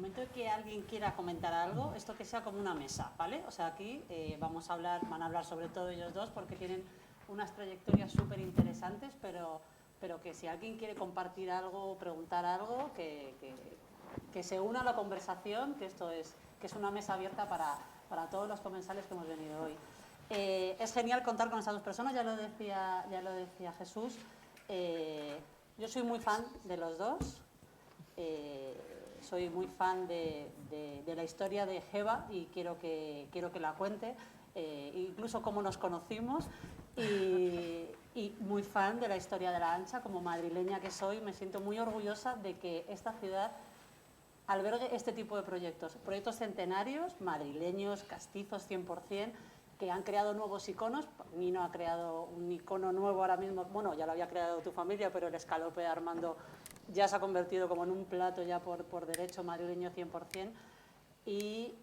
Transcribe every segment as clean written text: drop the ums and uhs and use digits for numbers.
momento de que alguien quiera comentar algo, esto que sea como una mesa, ¿vale? O sea, aquí van a hablar sobre todo ellos dos porque tienen unas trayectorias súper interesantes, pero que si alguien quiere compartir algo, preguntar algo, que se una a la conversación, que es una mesa abierta para todos los comensales que hemos venido hoy. Es genial contar con estas dos personas, ya lo decía Jesús. Yo soy muy fan de los dos. Soy muy fan de la historia de Geva y quiero que la cuente, incluso cómo nos conocimos, y muy fan de la historia de La Ancha. Como madrileña que soy, me siento muy orgullosa de que esta ciudad albergue este tipo de proyectos centenarios, madrileños, castizos 100%, que han creado nuevos iconos. Nino ha creado un icono nuevo ahora mismo, bueno, ya lo había creado tu familia, pero el escalope de Armando ya se ha convertido como en un plato ya por derecho madrileño 100%, y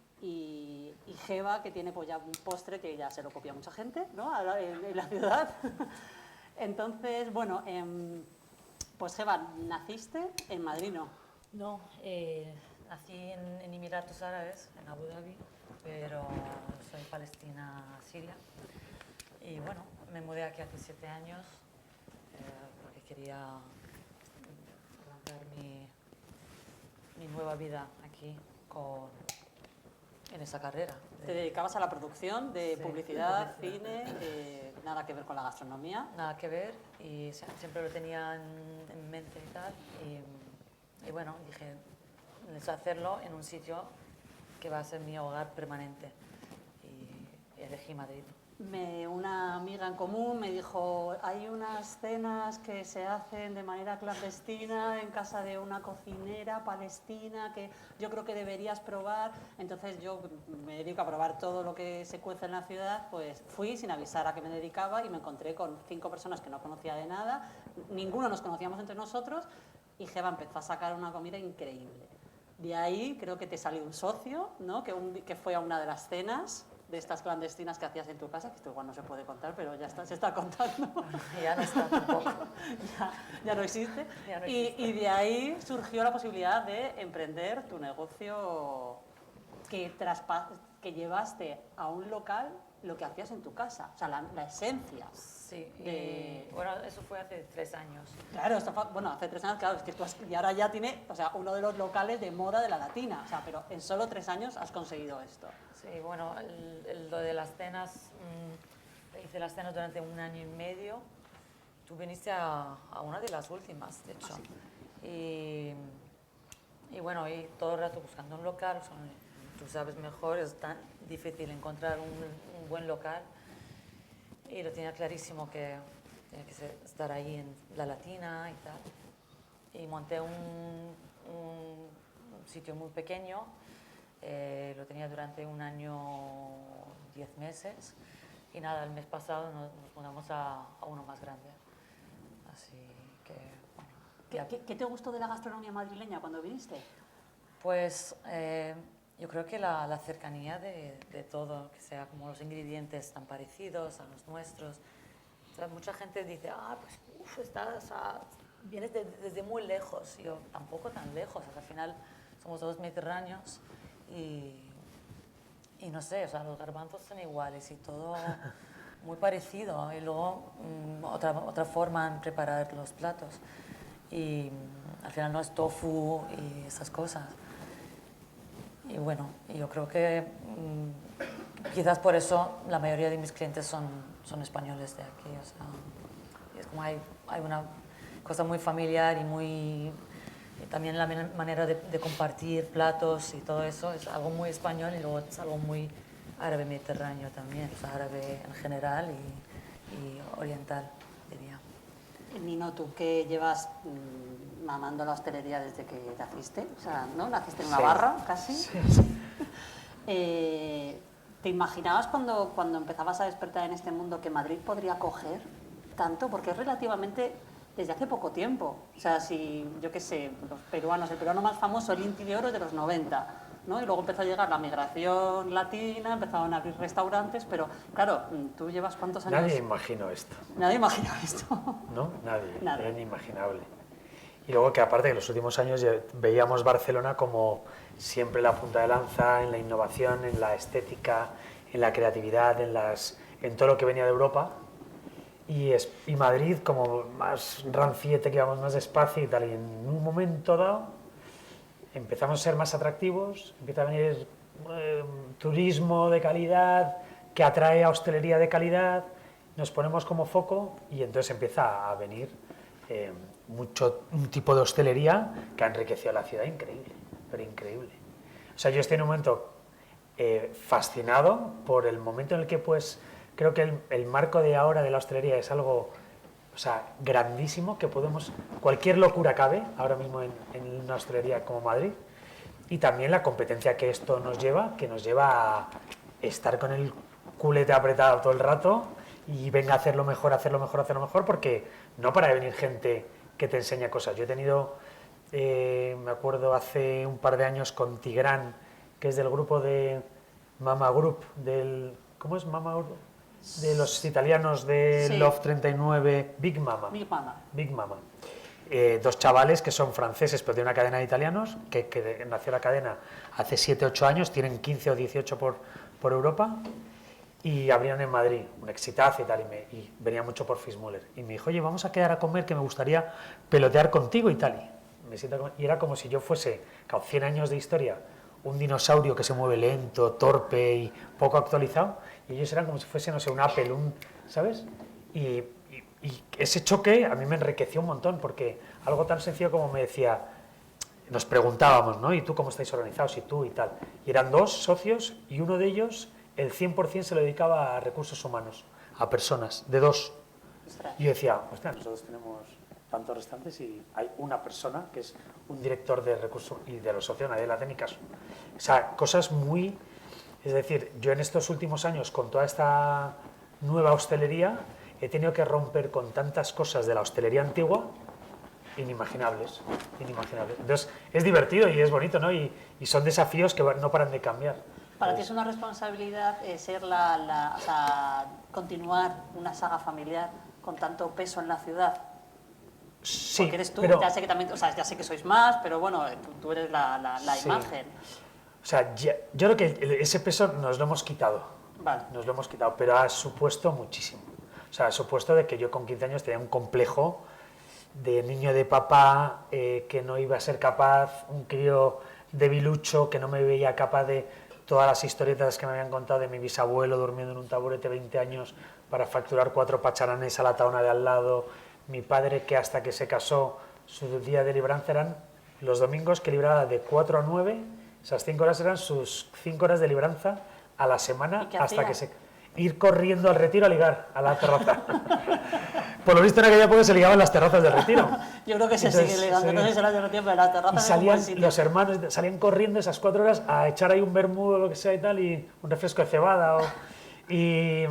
Geva, que tiene pues ya un postre que ya se lo copia mucha gente, ¿no?, en la ciudad. Entonces, bueno, pues Geva, naciste en Madrid, ¿no? No, nací en Emiratos Árabes, en Abu Dhabi, pero soy palestina siria. Y bueno, me mudé aquí hace 7 años porque quería arrancar mi nueva vida aquí en esa carrera. ¿Te dedicabas a la producción de publicidad, publicidad, cine, nada que ver con la gastronomía? Nada que ver, y siempre lo tenía en mente y tal. Y bueno, dije, necesito hacerlo en un sitio que va a ser mi hogar permanente. Y elegí Madrid. Una amiga en común me dijo, hay unas cenas que se hacen de manera clandestina en casa de una cocinera palestina que yo creo que deberías probar. Entonces yo me dedico a probar todo lo que se cuece en la ciudad, pues fui sin avisar a qué me dedicaba y me encontré con 5 personas que no conocía de nada, ninguno nos conocíamos entre nosotros, y Geva empezó a sacar una comida increíble. De ahí creo que te salió un socio, ¿no?, que fue a una de las cenas de estas clandestinas que hacías en tu casa, que esto igual no se puede contar, pero ya está, se está contando. Ya no está tampoco. ya no existe. Ya no existe. Y de ahí surgió la posibilidad de emprender tu negocio, que llevaste a un local lo que hacías en tu casa, o sea, la esencia. Sí, bueno, eso fue hace 3 años. Claro, bueno, hace 3 años, claro, es que y ahora ya tiene, o sea, uno de los locales de moda de la Latina, o sea, pero en solo 3 años has conseguido esto. Sí, bueno, lo de las cenas, hice las cenas durante 1 año y medio. Tú viniste a una de las últimas, de hecho. Sí. Y bueno, y todo el rato buscando un local, tú sabes mejor, es tan difícil encontrar un buen local. Y lo tenía clarísimo que tenía que estar ahí en la Latina y tal. Y monté un sitio muy pequeño, lo tenía durante 1 año, 10 meses. Y nada, el mes pasado nos mudamos a uno más grande. Así que, bueno. ¿Qué te gustó de la gastronomía madrileña cuando viniste? Pues yo creo que la cercanía de todo, que sea como los ingredientes tan parecidos a los nuestros. O sea, mucha gente dice, pues vienes desde muy lejos. Y yo, tampoco tan lejos, al final somos todos mediterráneos y no sé, o sea, los garbanzos son iguales y todo muy parecido. Y luego otra forma en preparar los platos. Y al final no es tofu y esas cosas. Y bueno, yo creo que quizás por eso la mayoría de mis clientes son españoles de aquí. O sea, es como hay una cosa muy familiar y también la manera de compartir platos y todo eso es algo muy español, y luego es algo muy árabe mediterráneo también, o sea, árabe en general y oriental, diría. Nino, tú que llevas mamando la hostelería desde que naciste, o sea, ¿no? Naciste en una barra casi. Sí. ¿Te imaginabas cuando empezabas a despertar en este mundo que Madrid podría coger tanto? Porque es relativamente desde hace poco tiempo. O sea, si, yo qué sé, los peruanos, el peruano más famoso, el Inti de Oro, es de los 90, ¿no? Y luego empezó a llegar la migración latina, empezaron a abrir restaurantes, pero claro, tú llevas ¿cuántos años? Nadie imaginó esto. Nadie imagina esto. ¿No? Nadie. Nadie. Era inimaginable. Y luego que aparte en los últimos años ya veíamos Barcelona como siempre la punta de lanza en la innovación, en la estética, en la creatividad, en todo lo que venía de Europa. Y Madrid como más ranciete, que íbamos más despacio y tal. Y en un momento dado empezamos a ser más atractivos, empieza a venir turismo de calidad que atrae a hostelería de calidad, nos ponemos como foco y entonces empieza a venir un tipo de hostelería que ha enriquecido la ciudad increíble, pero increíble. O sea, yo estoy en un momento fascinado por el momento en el que pues creo que el marco de ahora de la hostelería es algo, o sea, grandísimo, que podemos, cualquier locura cabe ahora mismo en una hostelería como Madrid, y también la competencia que esto nos lleva, que nos lleva a estar con el culete apretado todo el rato y venga a hacerlo mejor, hacerlo mejor, hacerlo mejor, porque no para de venir gente que te enseña cosas. Yo he tenido, me acuerdo hace un par de años con Tigrán, que es del grupo de Mama Group, ¿cómo es Mama Group? De los italianos de Sí. Love 39, Big Mama. Big Mama. Big Mama. Dos chavales que son franceses, pero de una cadena de italianos, que nació la cadena hace 7-8 años, tienen 15 o 18 por Europa, y abrieron en Madrid, un exitazo y tal, y venía mucho por Fitzmüller. Y me dijo, oye, vamos a quedar a comer, que me gustaría pelotear contigo y tal. Y era como si yo fuese, con 100 años de historia, un dinosaurio que se mueve lento, torpe y poco actualizado, y ellos eran como si fuese, no sé, un Apple, ¿sabes? Y ese choque a mí me enriqueció un montón, porque algo tan sencillo como me decía, nos preguntábamos, ¿no? ¿Y tú cómo estáis organizados? Y tú y tal. Y eran dos socios y uno de ellos, el 100% se lo dedicaba a recursos humanos, a personas, de dos. Ostras. Y yo decía, hostia, nosotros tenemos tantos restantes y hay una persona que es un director de recursos y de los socios, nadie le hace ni caso. O sea, cosas muy... Es decir, yo en estos últimos años, con toda esta nueva hostelería, he tenido que romper con tantas cosas de la hostelería antigua inimaginables, inimaginables. Entonces, es divertido y es bonito, ¿no? Y son desafíos que no paran de cambiar. Para ti es una responsabilidad ser o sea, continuar una saga familiar con tanto peso en la ciudad. Sí, Porque eres tú, pero, ya sé que también, o sea, ya sé que sois más, pero bueno, tú eres la sí. imagen. O sea, yo creo que ese peso nos lo hemos quitado. Vale. Nos lo hemos quitado, pero ha supuesto muchísimo. O sea, ha supuesto de que yo con 15 años tenía un complejo de niño de papá, que no iba a ser capaz, un crío debilucho, que no me veía capaz de todas las historietas que me habían contado de mi bisabuelo durmiendo en un taburete 20 años para facturar 4 pacharanes a la taona de al lado, mi padre que hasta que se casó su día de libranza eran los domingos, que libraba de 4 a 9, esas 5 horas eran sus 5 horas de libranza a la semana. ¿Y qué hasta hacía? que se... Ir corriendo al Retiro a ligar, a la terraza. Por lo visto en aquella época se ligaba en las terrazas del Retiro. Yo creo que se Entonces, sigue ligando, sí. no sé si se lo hace tiempo en las terrazas. Y es un salían buen sitio. los hermanos, salían corriendo esas 4 horas a echar ahí un vermú o lo que sea y tal, y un refresco de cebada. Y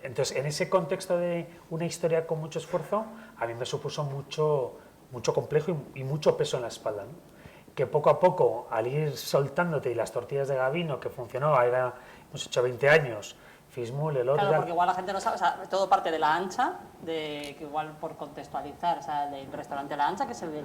entonces, en ese contexto de una historia con mucho esfuerzo, a mí me supuso mucho complejo y mucho peso en la espalda, ¿no? Que poco a poco, al ir soltándote, y las tortillas de Gavino, que funcionó, hemos hecho 20 años, Fitzmüller, el otro... Claro, porque igual la gente no sabe, o sea, todo parte de La Ancha, que igual por contextualizar, o sea, del restaurante La Ancha, que es el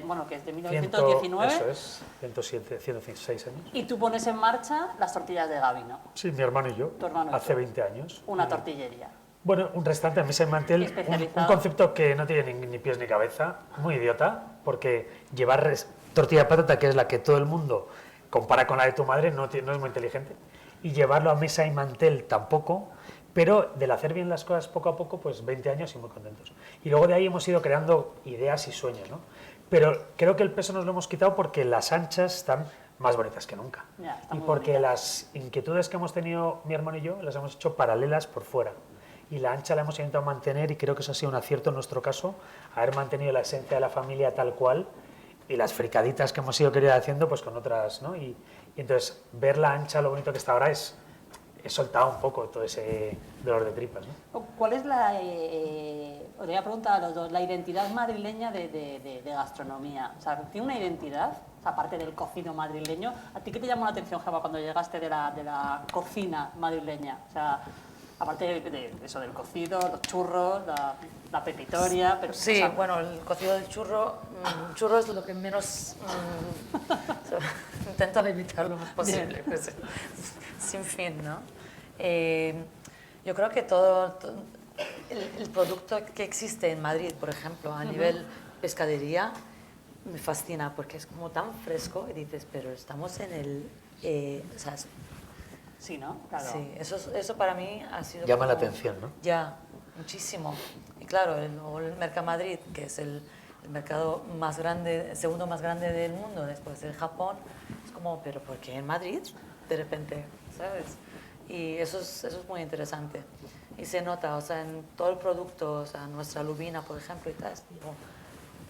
bueno, que es de 1919. Eso es, 107, 106 años. Y tú pones en marcha las tortillas de Gavino, Sí, mi hermano y yo, Tu hermano y hace tú. 20 años. una tortillería. Bueno, un restaurante de mesa y mantel, un Especializado. concepto que no tiene ni pies ni cabeza, muy idiota, porque llevar tortilla de patata, que es la que todo el mundo compara con la de tu madre, no es muy inteligente, y llevarlo a mesa y mantel tampoco, pero del hacer bien las cosas poco a poco, pues 20 años y muy contentos. Y luego de ahí hemos ido creando ideas y sueños, ¿no? Pero creo que el peso nos lo hemos quitado porque las anchas están más bonitas que nunca. Ya, están Y muy porque bonitas. las inquietudes que hemos tenido mi hermano y yo las hemos hecho paralelas por fuera. Y la ancha la hemos intentado mantener, y creo que eso ha sido un acierto en nuestro caso, haber mantenido la esencia de la familia tal cual, y las fricaditas que hemos ido querido haciendo pues con otras, ¿no? Y entonces ver la ancha, lo bonito que está ahora es, he soltado un poco todo ese dolor de tripas, ¿no? ¿Cuál es os voy a preguntar a los dos, la identidad madrileña de gastronomía? O sea, ¿tiene una identidad, o sea, aparte del cocino madrileño? ¿A ti qué te llamó la atención, Jeva, cuando llegaste de la cocina madrileña? O sea, aparte de eso del cocido, los churros, la pepitoria, pero Sí, o sea, bueno, el cocido del churro es lo que menos intento evitar lo más posible, pues, sin fin, ¿no? Yo creo que el producto que existe en Madrid, por ejemplo, a nivel pescadería, me fascina porque es como tan fresco y dices, pero estamos en o sea, sí, ¿no? Claro. sí, eso para mí ha sido Llama la como- atención, ¿no? Ya, muchísimo. Y claro, el Mercamadrid, que es el mercado más grande, el segundo más grande del mundo después del Japón, es como, pero ¿por qué en Madrid? De repente, ¿sabes? Y eso es muy interesante. Y se nota, o sea, en todo el producto, o sea, nuestra lubina, por ejemplo, y tal, es tipo,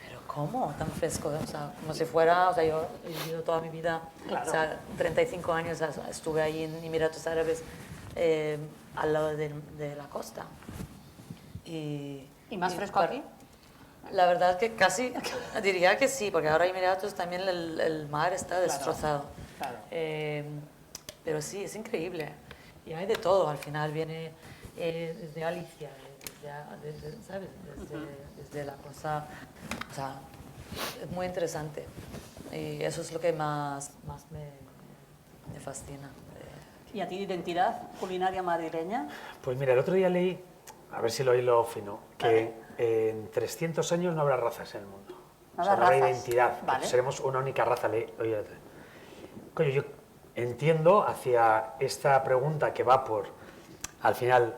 pero ¿cómo? Tan fresco, o sea, como si fuera, o sea, yo he vivido toda mi vida, Claro. o sea, 35 años estuve ahí en Emiratos Árabes, al lado de la costa. ¿Y más fresco para- aquí? La verdad que casi, diría que sí, porque ahora Emiratos también el mar está Claro, destrozado. claro. Pero sí, es increíble. Y hay de todo, al final viene desde Galicia, ¿sabes? Desde la cosa, o sea, es muy interesante. Y eso es lo que más me fascina. ¿Y a ti identidad culinaria madrileña? Pues mira, el otro día leí, a ver si lo hilo fino, que en 300 años no habrá razas en el mundo. No O sea, habrá no habrá razas. identidad, que Vale. seremos una única raza. Oye, coño, yo entiendo hacia esta pregunta que va por, al final,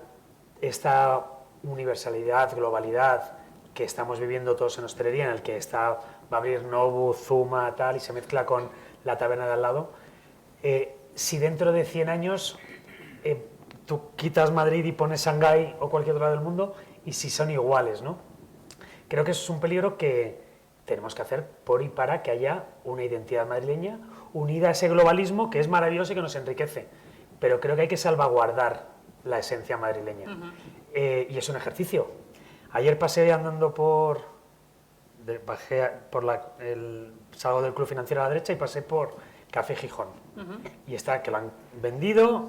esta universalidad, globalidad que estamos viviendo todos en hostelería, en el que va a abrir Nobu, Zuma, tal, y se mezcla con la taberna de al lado. Si dentro de 100 años tú quitas Madrid y pones Shanghái o cualquier otro lado del mundo, y si son iguales, ¿no? Creo que eso es un peligro que tenemos que hacer por y para que haya una identidad madrileña unida a ese globalismo que es maravilloso y que nos enriquece. Pero creo que hay que salvaguardar la esencia madrileña. Y es un ejercicio. Ayer pasé andando salgo del Club Financiero a la derecha y pasé por Café Gijón. Y está, que lo han vendido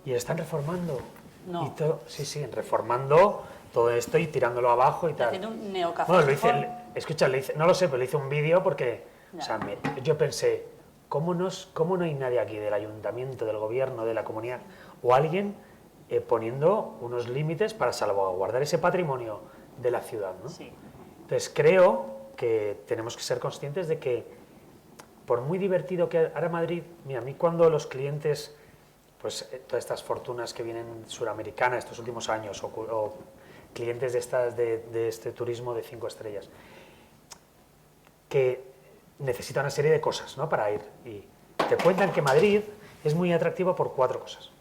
y lo están reformando. No. Y sí, reformando todo esto y tirándolo abajo y tal. Haciendo un neocafé. Bueno, Gijón. escucha, no lo sé, pero le hice un vídeo porque, Ya. o sea, yo pensé, ¿cómo no hay nadie aquí del ayuntamiento, del gobierno, de la comunidad o alguien poniendo unos límites para salvaguardar ese patrimonio de la ciudad, ¿no? Sí. Entonces creo que tenemos que ser conscientes de que por muy divertido que ahora Madrid, mira, a mí cuando los clientes, pues todas estas fortunas que vienen suramericanas estos últimos años o clientes de este turismo de 5 estrellas, que necesitan una serie de cosas, ¿no?, para ir. Y te cuentan que Madrid es muy atractiva por 4 cosas.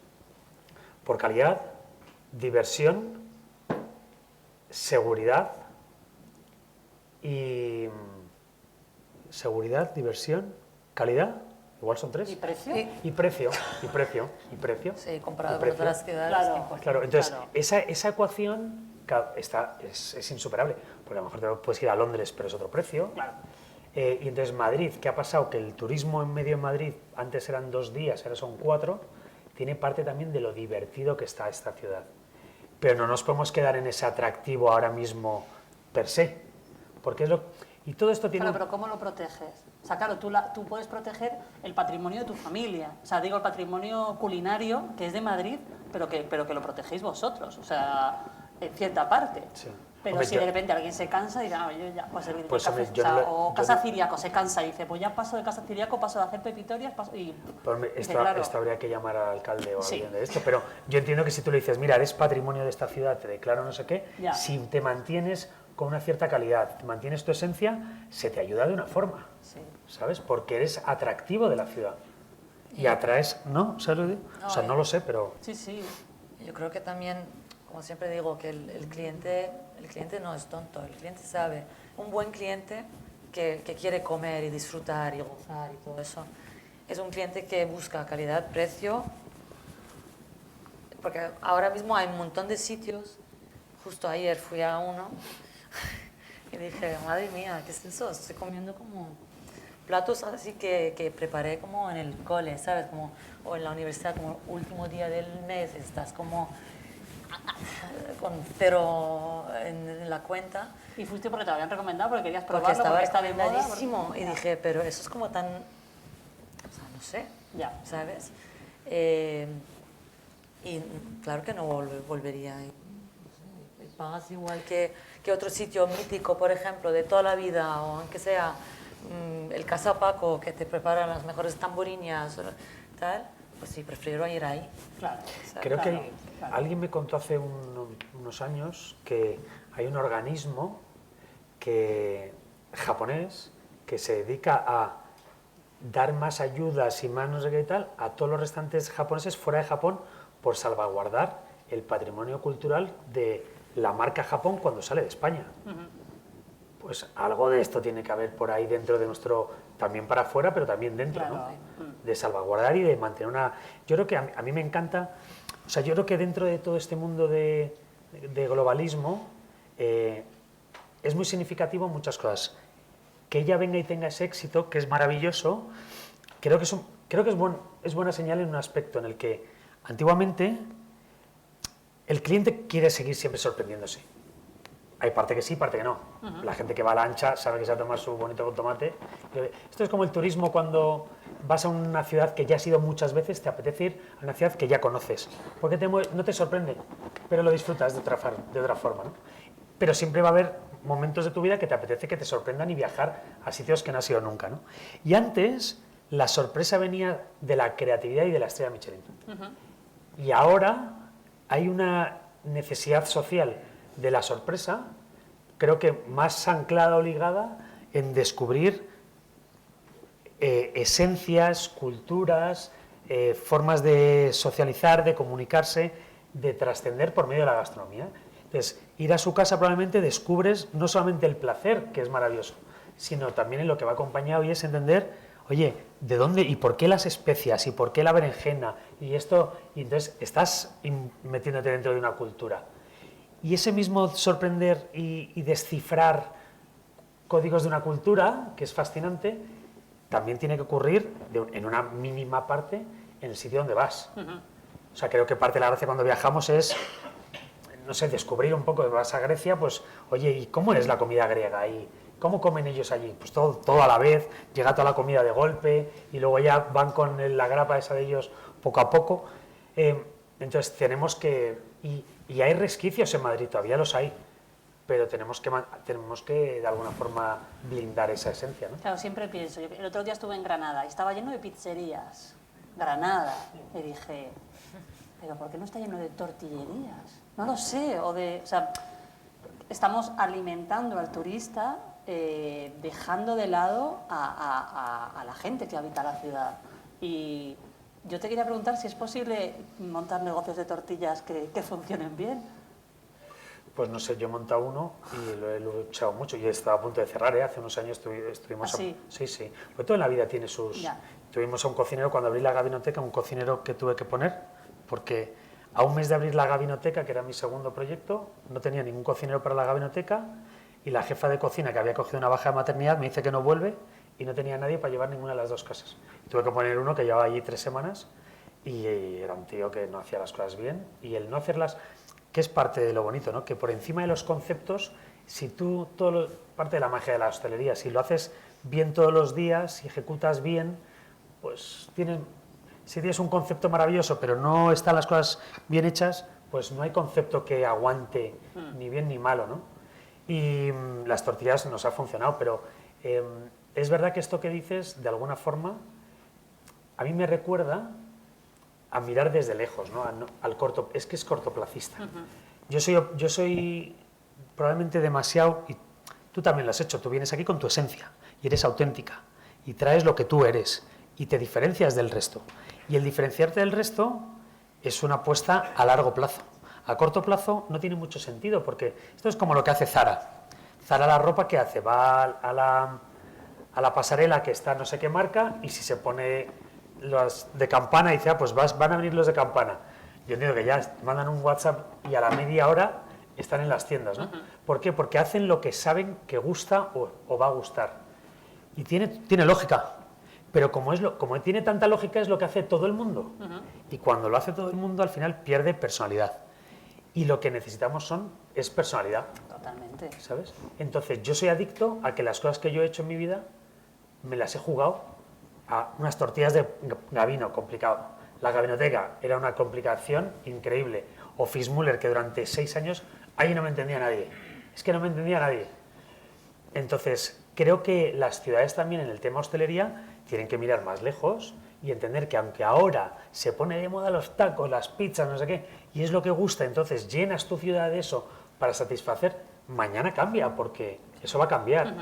Por calidad, diversión, seguridad y... Seguridad, diversión, calidad, igual son 3. ¿Y precio? Y precio, y precio, y precio. Sí, comparado y con precio. otras ciudades. Claro. 100%. Claro, entonces Claro. Esa ecuación es insuperable, porque a lo mejor te puedes ir a Londres, pero es otro precio. Claro. Y entonces Madrid, ¿qué ha pasado? Que el turismo en medio en Madrid, antes eran 2 días, ahora son 4, tiene parte también de lo divertido que está esta ciudad. Pero no nos podemos quedar en ese atractivo ahora mismo per se, porque es lo... Y todo esto tiene... Claro, pero ¿cómo lo proteges? O sea, claro, tú puedes proteger el patrimonio de tu familia. O sea, digo, el patrimonio culinario, que es de Madrid, pero que lo protegéis vosotros. O sea, en cierta parte. Sí. Pero Hombre, si yo- de repente alguien se cansa y dirá, yo ya, pues el Pues, café, hombre, yo o sea, no lo- o yo Casa no- Ciriaco se cansa y dice, pues ya paso de Casa Ciriaco, paso de hacer pepitorias, y... Pues dice, esto, claro, esto habría que llamar al alcalde o a Sí. alguien de esto, pero yo entiendo que si tú le dices, mira, eres patrimonio de esta ciudad, te declaro no sé qué, Ya. si te mantienes con una cierta calidad, te mantienes tu esencia, se te ayuda de una forma, sí. ¿sabes? Porque eres atractivo de la ciudad. Y atraes, ¿no? ¿Sabes lo que digo? O sea, no lo sé, pero... Sí, sí. Yo creo que también, como siempre digo, que el cliente no es tonto, el cliente sabe. Un buen cliente que quiere comer y disfrutar y gozar y todo eso, es un cliente que busca calidad, precio, porque ahora mismo hay un montón de sitios, justo ayer fui a uno y dije, madre mía, ¿qué es eso? Estoy comiendo como platos así que preparé como en el cole, ¿sabes? Como, o en la universidad, como último día del mes, estás como con cero en la cuenta. Y fuiste porque te lo habían recomendado, porque querías Porque probarlo, estaba porque está de moda. recomendadísimo. porque- Y dije, pero eso es como tan... O sea, no sé, Ya. ¿sabes? Y claro que no volvería. Y pagas igual que otro sitio mítico, por ejemplo, de toda la vida, o aunque sea el Casa Paco, que te prepara las mejores tamboriñas, tal, pues sí, prefiero ir ahí. Claro. Creo Claro, que claro. alguien me contó hace unos años que hay un organismo japonés que se dedica a dar más ayudas y más no sé qué y tal a todos los restantes japoneses fuera de Japón por salvaguardar el patrimonio cultural de la marca Japón cuando sale de España. Pues algo de esto tiene que haber por ahí dentro de nuestro, también para afuera, pero también dentro, Claro. ¿no? De salvaguardar y de mantener una... Yo creo que a mí me encanta, o sea, yo creo que dentro de todo este mundo de globalismo es muy significativo muchas cosas. Que ella venga y tenga ese éxito, que es maravilloso, creo que es buena señal en un aspecto en el que antiguamente el cliente quiere seguir siempre sorprendiéndose. Hay parte que sí, parte que no. La gente que va a la ancha sabe que se va a tomar su bonito con tomate. Esto es como el turismo cuando vas a una ciudad que ya has ido muchas veces, te apetece ir a una ciudad que ya conoces. Porque no te sorprende, pero lo disfrutas de otra forma, ¿no? Pero siempre va a haber momentos de tu vida que te apetece que te sorprendan y viajar a sitios que no has ido nunca, ¿no? Y antes la sorpresa venía de la creatividad y de la estrella Michelin. Y ahora hay una necesidad social de la sorpresa, creo que más anclada o ligada en descubrir esencias, culturas, formas de socializar, de comunicarse, de trascender por medio de la gastronomía. Entonces, ir a su casa probablemente descubres no solamente el placer, que es maravilloso, sino también en lo que va acompañado y es entender, oye, ¿de dónde y por qué las especias y por qué la berenjena y esto? Y entonces estás metiéndote dentro de una cultura. Y ese mismo sorprender y descifrar códigos de una cultura, que es fascinante, también tiene que ocurrir en una mínima parte en el sitio donde vas. O sea, creo que parte de la gracia cuando viajamos es, no sé, descubrir un poco, vas a Grecia, pues, oye, ¿y cómo es la comida griega? ¿Y cómo comen ellos allí? Pues todo a la vez, llega toda la comida de golpe y luego ya van con la grapa esa de ellos poco a poco. Entonces tenemos que... Y hay resquicios en Madrid, todavía los hay, pero tenemos que de alguna forma blindar esa esencia, ¿no? Claro, siempre pienso, el otro día estuve en Granada y estaba lleno de pizzerías. Granada. Y dije, ¿pero por qué no está lleno de tortillerías? No lo sé. O sea, estamos alimentando al turista dejando de lado a la gente que habita la ciudad. Y yo te quería preguntar si es posible montar negocios de tortillas que funcionen bien. Pues no sé, yo he montado uno y lo he luchado mucho y estaba a punto de cerrar, ¿eh? Hace unos años estuvimos... ¿Ah, sí? Sí. Pues todo en la vida tiene sus... Ya. Tuvimos a un cocinero, cuando abrí la gabinoteca, un cocinero que tuve que poner, porque a un mes de abrir la gabinoteca, que era mi segundo proyecto, no tenía ningún cocinero para la gabinoteca y la jefa de cocina, que había cogido una baja de maternidad, me dice que no vuelve y no tenía nadie para llevar ninguna de las dos casas. Tuve que poner uno que llevaba allí 3 semanas y era un tío que no hacía las cosas bien y el no hacerlas... que es parte de lo bonito, ¿no? Que por encima de los conceptos, si tú, parte de la magia de la hostelería, si lo haces bien todos los días, si ejecutas bien, pues si tienes un concepto maravilloso, pero no están las cosas bien hechas, pues no hay concepto que aguante ni bien ni malo, ¿no? Y las tortillas nos ha funcionado, pero es verdad que esto que dices, de alguna forma, a mí me recuerda a mirar desde lejos, ¿no? Es que es cortoplacista. Yo soy probablemente demasiado, y tú también lo has hecho, tú vienes aquí con tu esencia y eres auténtica y traes lo que tú eres y te diferencias del resto. Y el diferenciarte del resto es una apuesta a largo plazo. A corto plazo no tiene mucho sentido porque esto es como lo que hace Zara. Zara, la ropa que hace, va a la pasarela que está no sé qué marca y si se pone los de Campana y dice, pues van a venir los de Campana. Yo entiendo que ya mandan un WhatsApp y a la media hora están en las tiendas, ¿no? ¿Por qué? Porque hacen lo que saben que gusta o va a gustar. Y tiene lógica, pero como tiene tanta lógica es lo que hace todo el mundo. Y cuando lo hace todo el mundo al final pierde personalidad. y lo que necesitamos es personalidad, Totalmente. ¿sabes? Entonces yo soy adicto a que las cosas que yo he hecho en mi vida me las he jugado a unas tortillas de Gabino, complicado. La Gabinoteca era una complicación increíble. O Fitzmüller, que durante 6 años ahí no me entendía nadie. Es que no me entendía nadie. Entonces, creo que las ciudades también en el tema hostelería tienen que mirar más lejos y entender que aunque ahora se pone de moda los tacos, las pizzas, no sé qué, y es lo que gusta, entonces llenas tu ciudad de eso para satisfacer, mañana cambia, porque eso va a cambiar.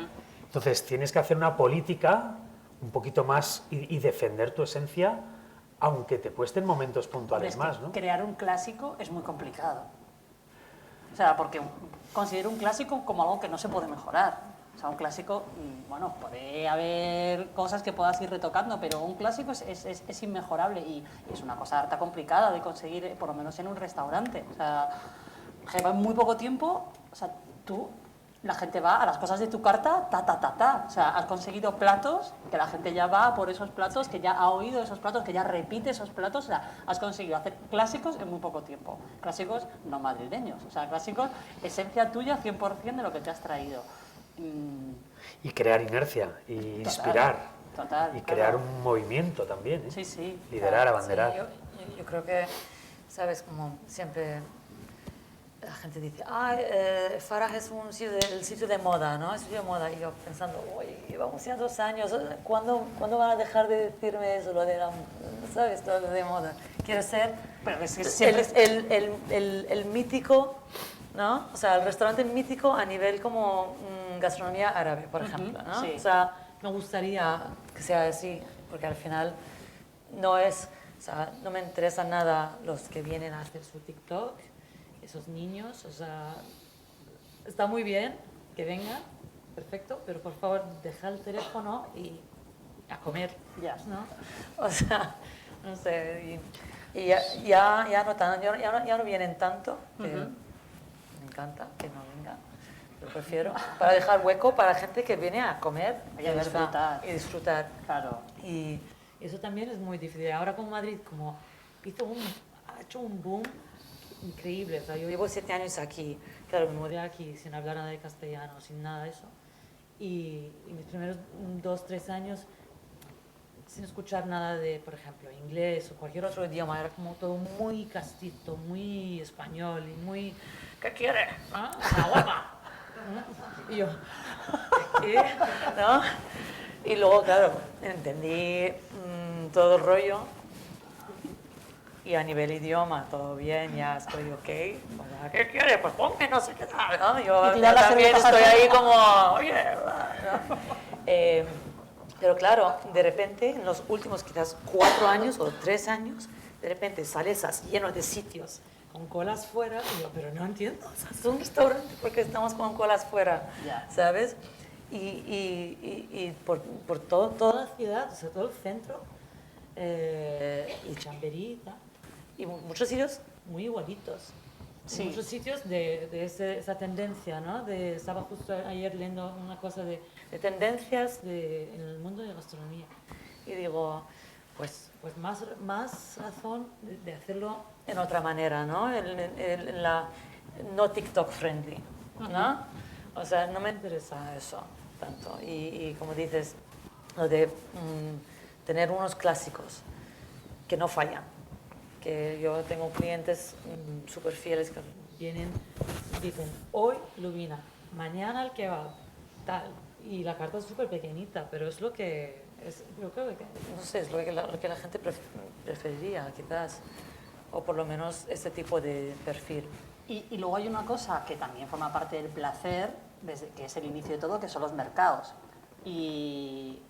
Entonces, tienes que hacer una política un poquito más y defender tu esencia, aunque te cuesten momentos puntuales Es que más, ¿no? crear un clásico es muy complicado. O sea, porque considero un clásico como algo que no se puede mejorar. O sea, un clásico, bueno, puede haber cosas que puedas ir retocando, pero un clásico es inmejorable y es una cosa harta complicada de conseguir, por lo menos en un restaurante. O sea, lleva muy poco tiempo, o sea, la gente va a las cosas de tu carta, ta. O sea, has conseguido platos, que la gente ya va por esos platos, que ya ha oído esos platos, que ya repite esos platos. O sea, has conseguido hacer clásicos en muy poco tiempo. Clásicos no madrileños, o sea, clásicos, esencia tuya 100% de lo que te has traído. Y crear inercia, y inspirar, Total, y crear un movimiento también, ¿eh? Sí, sí. Liderar, abanderar. Sí, yo creo que, ¿sabes? Como siempre la gente dice, Faraj es el sitio de moda, ¿no? El sitio de moda. Y yo pensando, oye, llevamos ya 2 años, ¿cuándo van a dejar de decirme eso, lo de la, ¿sabes? Todo lo de moda. Quiero ser el mítico, ¿no? O sea, el restaurante mítico a nivel como gastronomía árabe, por ejemplo, ¿no? Sí. O sea, me gustaría que sea así, porque al final no me interesa nada los que vienen a hacer su TikTok, esos niños, o sea, está muy bien que vengan, perfecto, pero por favor, deja el teléfono y a comer, Ya. ¿no? O sea, no sé, y ya no tan, ya no vienen tanto, que me encanta que no vengan. Lo prefiero, para dejar hueco para gente que viene a comer Y a disfrutar. y disfrutar. Claro. Y eso también es muy difícil. Ahora con Madrid, como ha hecho un boom increíble. O sea, yo llevo 7 años aquí, claro, me mudé aquí sin hablar nada de castellano, sin nada de eso. Y mis primeros 2, 3 años, sin escuchar nada de, por ejemplo, inglés o cualquier otro idioma, era como todo muy castito, muy español y muy... ¿Qué quiere? ¿Ah? ¡Una guapa! Y yo, ¿qué? ¿No? Y luego, claro, entendí todo el rollo y a nivel idioma, todo bien, ya estoy ok. ¿Qué quiere? Pues ponme no sé qué tal, ¿no? Yo también estoy ahí como, oye, ¿no? Pero claro, de repente, en los últimos quizás 4 años o 3 años, de repente sales lleno de sitios con colas fuera, y yo, pero no entiendo, o sea, es un restaurante porque estamos con colas fuera, Ya. ¿sabes? Y por toda la ciudad, o sea, todo el centro, y Chamberí, y muchos sitios muy igualitos. Sí. Muchos sitios de esa tendencia, ¿no? Estaba justo ayer leyendo una cosa de tendencias en el mundo de gastronomía. Y digo, pues más razón de hacerlo en otra manera, ¿no? En la no TikTok friendly, ¿no? O sea, no me interesa eso tanto. Y como dices, lo de tener unos clásicos que no fallan. Que yo tengo clientes súper fieles que vienen y dicen, hoy lubina, mañana el kebab, tal. Y la carta es súper pequeñita, pero es lo que... yo creo que, no sé, es lo que la gente preferiría, quizás. O por lo menos este tipo de perfil. Y luego hay una cosa que también forma parte del placer, que es el inicio de todo, que son los mercados. Y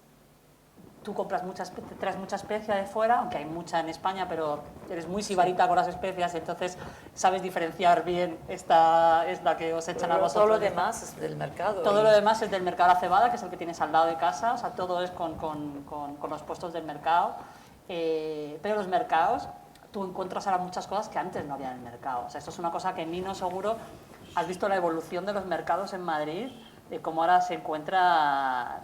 tú traes mucha especia de fuera, aunque hay mucha en España, pero eres muy sibarita con las especias, entonces sabes diferenciar bien esta que os echan a vosotros. Todo lo demás es del mercado. Todo lo demás es del mercado de la cebada, que es el que tienes al lado de casa, o sea, todo es con los puestos del mercado. Pero los mercados, tú encuentras ahora muchas cosas que antes no había en el mercado. O sea, esto es una cosa que Nino seguro, has visto la evolución de los mercados en Madrid, de cómo ahora se encuentra,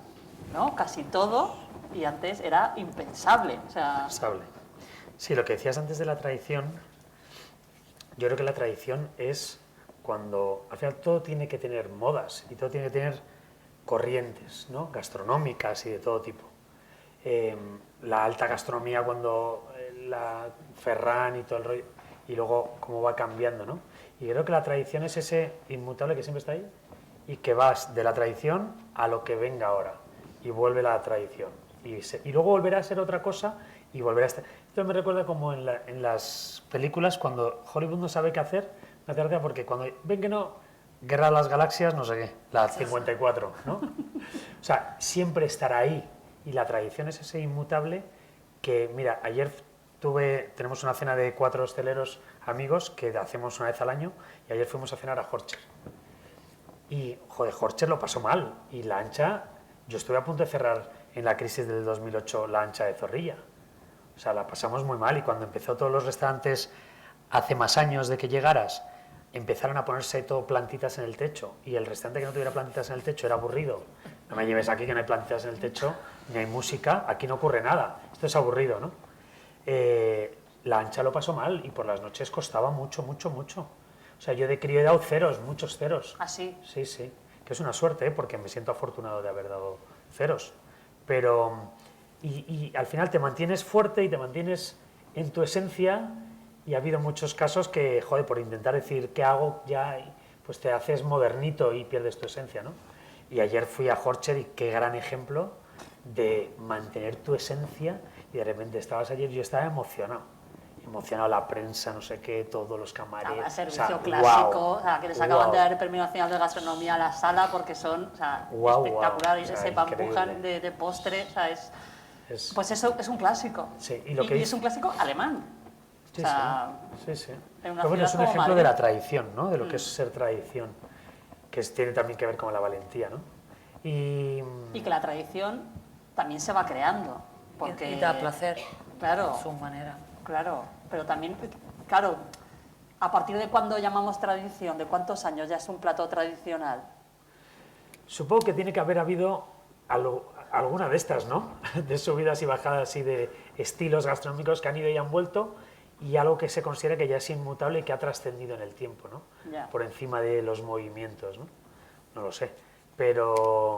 ¿no?, casi todo, y antes era impensable. O sea... Impensable. Sí, lo que decías antes de la tradición, yo creo que la tradición es cuando, al final todo tiene que tener modas y todo tiene que tener corrientes, ¿no? Gastronómicas y de todo tipo. La alta gastronomía cuando la Ferran y todo el rollo, y luego cómo va cambiando, ¿no? Y creo que la tradición es ese inmutable que siempre está ahí y que vas de la tradición a lo que venga ahora y vuelve la tradición. Y luego volverá a ser otra cosa y volverá a estar... Esto me recuerda como en las películas cuando Hollywood no sabe qué hacer, me hace gracia porque cuando ven que no, Guerra de las Galaxias, no sé qué, la 54, ¿no? O sea, siempre estará ahí y la tradición es ese inmutable que, mira, ayer tenemos una cena de 4 hosteleros amigos que hacemos una vez al año y ayer fuimos a cenar a Horcher. Y, joder, Horcher lo pasó mal y la ancha, yo estuve a punto de cerrar en la crisis del 2008 la ancha de Zorrilla. O sea, la pasamos muy mal y cuando empezó todos los restaurantes, hace más años de que llegaras, empezaron a ponerse todo plantitas en el techo y el restaurante que no tuviera plantitas en el techo era aburrido. No me lleves aquí que no hay plantitas en el techo, ni hay música, aquí no ocurre nada. Esto es aburrido, ¿no? La ancha lo pasó mal y por las noches costaba mucho, mucho, mucho. O sea, yo de crío he dado ceros, muchos ceros. ¿Ah, sí? Sí, sí. Que es una suerte, ¿eh? Porque me siento afortunado de haber dado ceros. Pero... Y al final te mantienes fuerte y te mantienes en tu esencia y ha habido muchos casos que, joder, por intentar decir qué hago ya, pues te haces modernito y pierdes tu esencia, ¿no? Y ayer fui a Horcher y qué gran ejemplo de mantener tu esencia y de repente estabas ayer y yo estaba emocionado la prensa, no sé qué, todos los camareros. El servicio clásico, o sea, que les acaban de dar el Premio Nacional de Gastronomía a la sala porque son, o sea, espectaculares, ese pampujan de postre, o sea, pues eso es un clásico. Sí, y es un clásico alemán. Sí, o sea, sí. Bueno, es un ejemplo Madrid. de la tradición, ¿no? De lo que es ser tradición, que tiene también que ver con la valentía, ¿no? Y que la tradición también se va creando. Porque, y da placer, claro, a su manera. Claro, pero también, claro, ¿a partir de cuándo llamamos tradición? ¿De cuántos años ya es un plato tradicional? Supongo que tiene que haber habido alguna de estas, ¿no? De subidas y bajadas y de estilos gastronómicos que han ido y han vuelto y algo que se considera que ya es inmutable y que ha trascendido en el tiempo, ¿no? Ya. Por encima de los movimientos, ¿no? No lo sé. Pero...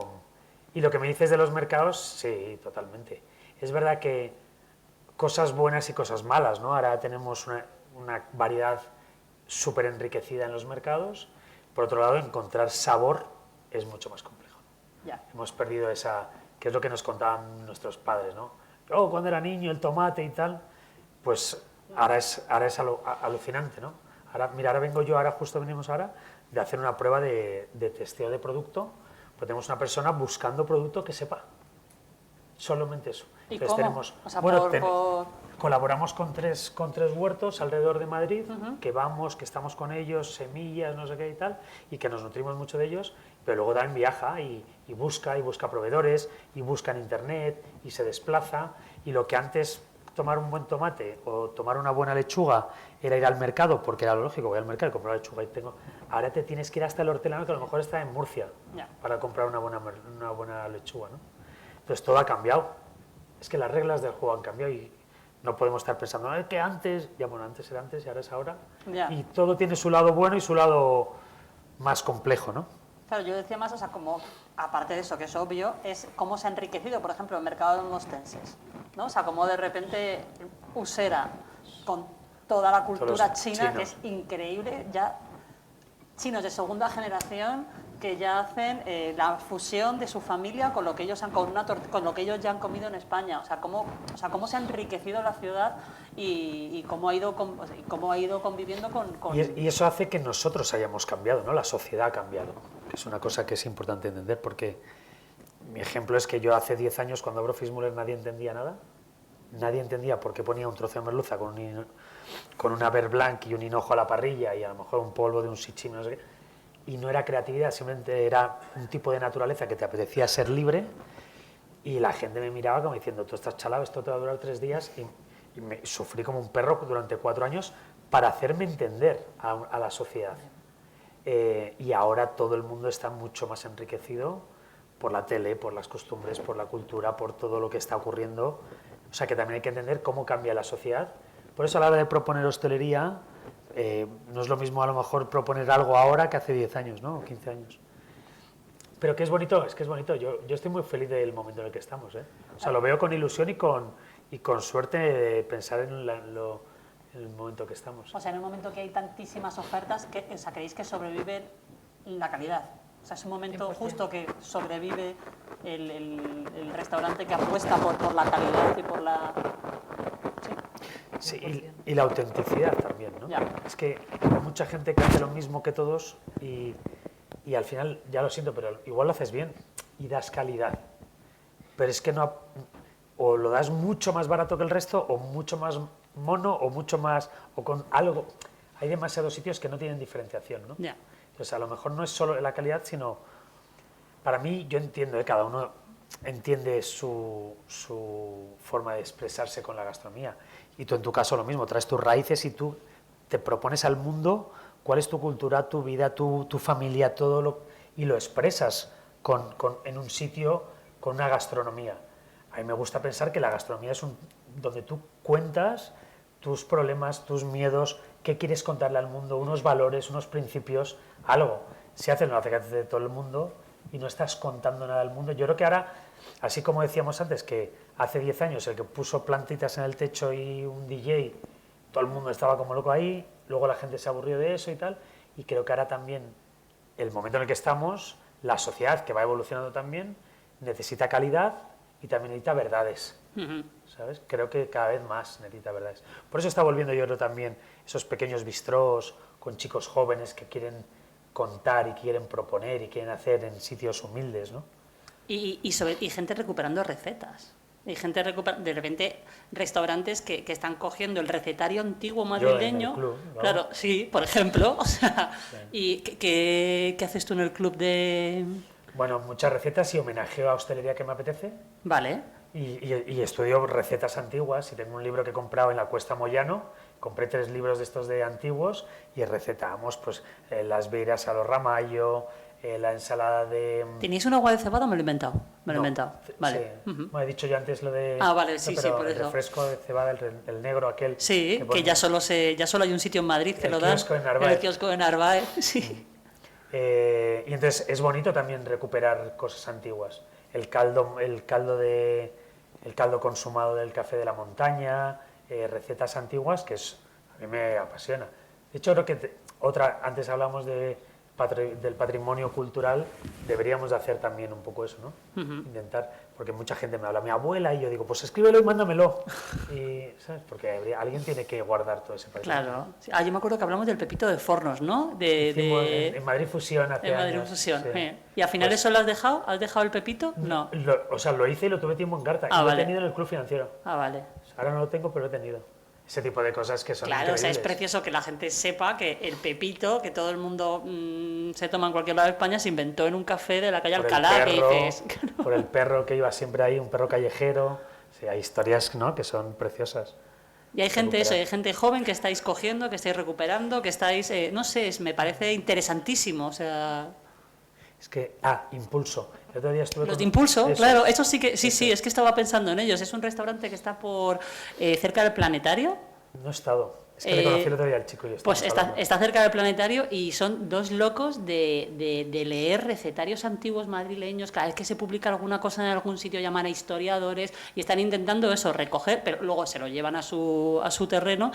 Y lo que me dices de los mercados, sí, totalmente. Es verdad que cosas buenas y cosas malas, ¿no? Ahora tenemos una variedad súper enriquecida en los mercados. Por otro lado, encontrar sabor es mucho más complejo. Ya. Hemos perdido esa, que es lo que nos contaban nuestros padres, ¿no? Yo cuando era niño el tomate y tal, pues ahora es alucinante, ¿no? Ahora vengo yo, justo venimos ahora de hacer una prueba de testeo de producto, pues tenemos una persona buscando producto que sepa. Solamente eso. ¿Y entonces cómo? tenemos, O sea, bueno, colaboramos con tres huertos alrededor de Madrid, que estamos con ellos, semillas, no sé qué y tal, y que nos nutrimos mucho de ellos, pero luego también viaja y busca proveedores, y busca en internet, y se desplaza, y lo que antes tomar un buen tomate o tomar una buena lechuga era ir al mercado, porque era lo lógico, voy al mercado y compro la lechuga y tengo... Ahora te tienes que ir hasta el hortelano, que a lo mejor está en Murcia, para comprar una buena lechuga, ¿no? Entonces todo ha cambiado. Es que las reglas del juego han cambiado y no podemos estar pensando que antes, antes era antes y ahora es ahora. Ya. Y todo tiene su lado bueno y su lado más complejo, ¿no? Claro, yo decía más, o sea, como, aparte de eso, que es obvio, es cómo se ha enriquecido, por ejemplo, el mercado de mostenses, ¿no? O sea, como de repente Usera, con toda la cultura china, que es increíble, ya chinos de segunda generación que ya hacen la fusión de su familia con lo que ellos con lo que ellos ya han comido en España. O sea, cómo se ha enriquecido la ciudad y cómo ha ido conviviendo con... Y eso hace que nosotros hayamos cambiado, ¿no? La sociedad ha cambiado, que es una cosa que es importante entender, porque mi ejemplo es que yo hace 10 años, cuando abro Fitzmüller, nadie entendía nada. Nadie entendía por qué ponía un trozo de merluza con una beurre blanc y un hinojo a la parrilla y a lo mejor un polvo de un sichim, no sé qué. Y no era creatividad, simplemente era un tipo de naturaleza que te apetecía ser libre y la gente me miraba como diciendo, tú estás chalado, esto te va a durar 3 días y me sufrí como un perro durante 4 años para hacerme entender a la sociedad. Y ahora todo el mundo está mucho más enriquecido por la tele, por las costumbres, por la cultura, por todo lo que está ocurriendo. O sea que también hay que entender cómo cambia la sociedad. Por eso a la hora de proponer hostelería, No es lo mismo a lo mejor proponer algo ahora que hace 10 años, ¿no? O 15 años. Pero que es bonito, es que es bonito. Yo estoy muy feliz del momento en el que estamos, ¿eh? O sea, lo veo con ilusión y con suerte de pensar en el momento que estamos. O sea, en un momento que hay tantísimas ofertas, o sea, ¿creéis que sobrevive la calidad? O sea, es un momento 100%. justo que sobrevive el restaurante que apuesta por la calidad y por la... Sí, 100%. y la autenticidad también, ¿no? Ya. Es que hay mucha gente que hace lo mismo que todos y al final, ya lo siento, pero igual lo haces bien y das calidad. Pero es que no... O lo das mucho más barato que el resto, o mucho más mono, o mucho más... o con algo... Hay demasiados sitios que no tienen diferenciación, ¿no? Ya. Entonces, a lo mejor no es solo la calidad, sino... Para mí, yo entiendo, cada uno entiende su forma de expresarse con la gastronomía. Y tú, en tu caso, lo mismo, traes tus raíces y tú te propones al mundo cuál es tu cultura, tu vida, tu familia, y lo expresas en un sitio con una gastronomía. A mí me gusta pensar que la gastronomía es donde tú cuentas tus problemas, tus miedos, qué quieres contarle al mundo, unos valores, unos principios, algo. Si haces, no hace que hace de todo el mundo y no estás contando nada al mundo. Yo creo que ahora, así como decíamos antes, que hace 10 años el que puso plantitas en el techo y un DJ, todo el mundo estaba como loco ahí, luego la gente se aburrió de eso y tal, y creo que ahora también, el momento en el que estamos, la sociedad, que va evolucionando también, necesita calidad y también necesita verdades. ¿Sabes? Creo que cada vez más necesita verdades. Por eso está volviendo, yo creo, también esos pequeños bistrós con chicos jóvenes que quieren contar y quieren proponer y quieren hacer en sitios humildes, ¿no? Y gente recuperando recetas. Y gente de repente restaurantes que están cogiendo el recetario antiguo madrileño. Yo en el club, ¿no? Claro, sí, por ejemplo. O sea, Sí. ¿y qué haces tú en el club de...? Bueno, muchas recetas y homenajeo a hostelería que me apetece. Vale. Y estudio recetas antiguas y tengo un libro que he comprado en la Cuesta Moyano, compré 3 libros de estos de antiguos y recetamos pues las beiras a lo ramallo, la ensalada de... ¿Tenéis un agua de cebada o me lo he inventado? Me lo he No, inventado. Vale. Sí. Ujú. Bueno, he dicho yo antes lo de... Ah, vale, sí, no, sí, pero por el eso. refresco de cebada, el negro aquel... Sí, que pone- ya solo hay un sitio en Madrid que El lo dan. kiosco de Narváez. El kiosco de Narváez, sí. Y entonces es bonito también recuperar cosas antiguas. El caldo consumado del café de la montaña, recetas antiguas, a mí me apasiona. De hecho, creo que antes hablamos del patrimonio cultural, deberíamos de hacer también un poco eso, ¿no? Intentar, porque mucha gente me habla, mi abuela, y yo digo, pues escríbelo y mándamelo. Y, ¿sabes? Porque alguien tiene que guardar todo ese patrimonio. Claro. Ah, yo me acuerdo que hablamos del pepito de Fornos, ¿no? Hicimos en Madrid Fusión hace En Madrid años. Fusión. Sí. ¿Y al final Pues- eso lo has dejado? ¿Has dejado el pepito? No. O sea, lo hice y lo tuve tiempo en carta. Ah, y lo vale. he tenido en el club financiero. Ah, vale. Ahora no lo tengo, pero lo he tenido. Ese tipo de cosas que son Claro, o sea, es increíbles. precioso que la gente sepa que el pepito, que todo el mundo se toma en cualquier lado de España, se inventó en un café de la calle Por el Alcalá, que perro, dices... por el perro que iba siempre ahí, un perro callejero. Sí, hay historias, ¿no?, que son preciosas. Y hay gente, Recuperar. hay gente joven que estáis cogiendo, que estáis recuperando, que estáis, no sé, me parece interesantísimo, o sea... Es que, impulso. El otro día estuve Los con- de Impulso, Eso. claro, eso sí que, sí, Eso. sí, es que estaba pensando en ellos. Es un restaurante que está por cerca del Planetario. No he estado. Es que le conocí el otro día al chico y Pues estábamos hablando. está cerca del Planetario y son dos locos de leer recetarios antiguos madrileños. Cada vez que se publica alguna cosa en algún sitio llaman a historiadores y están intentando eso, recoger, pero luego se lo llevan a su terreno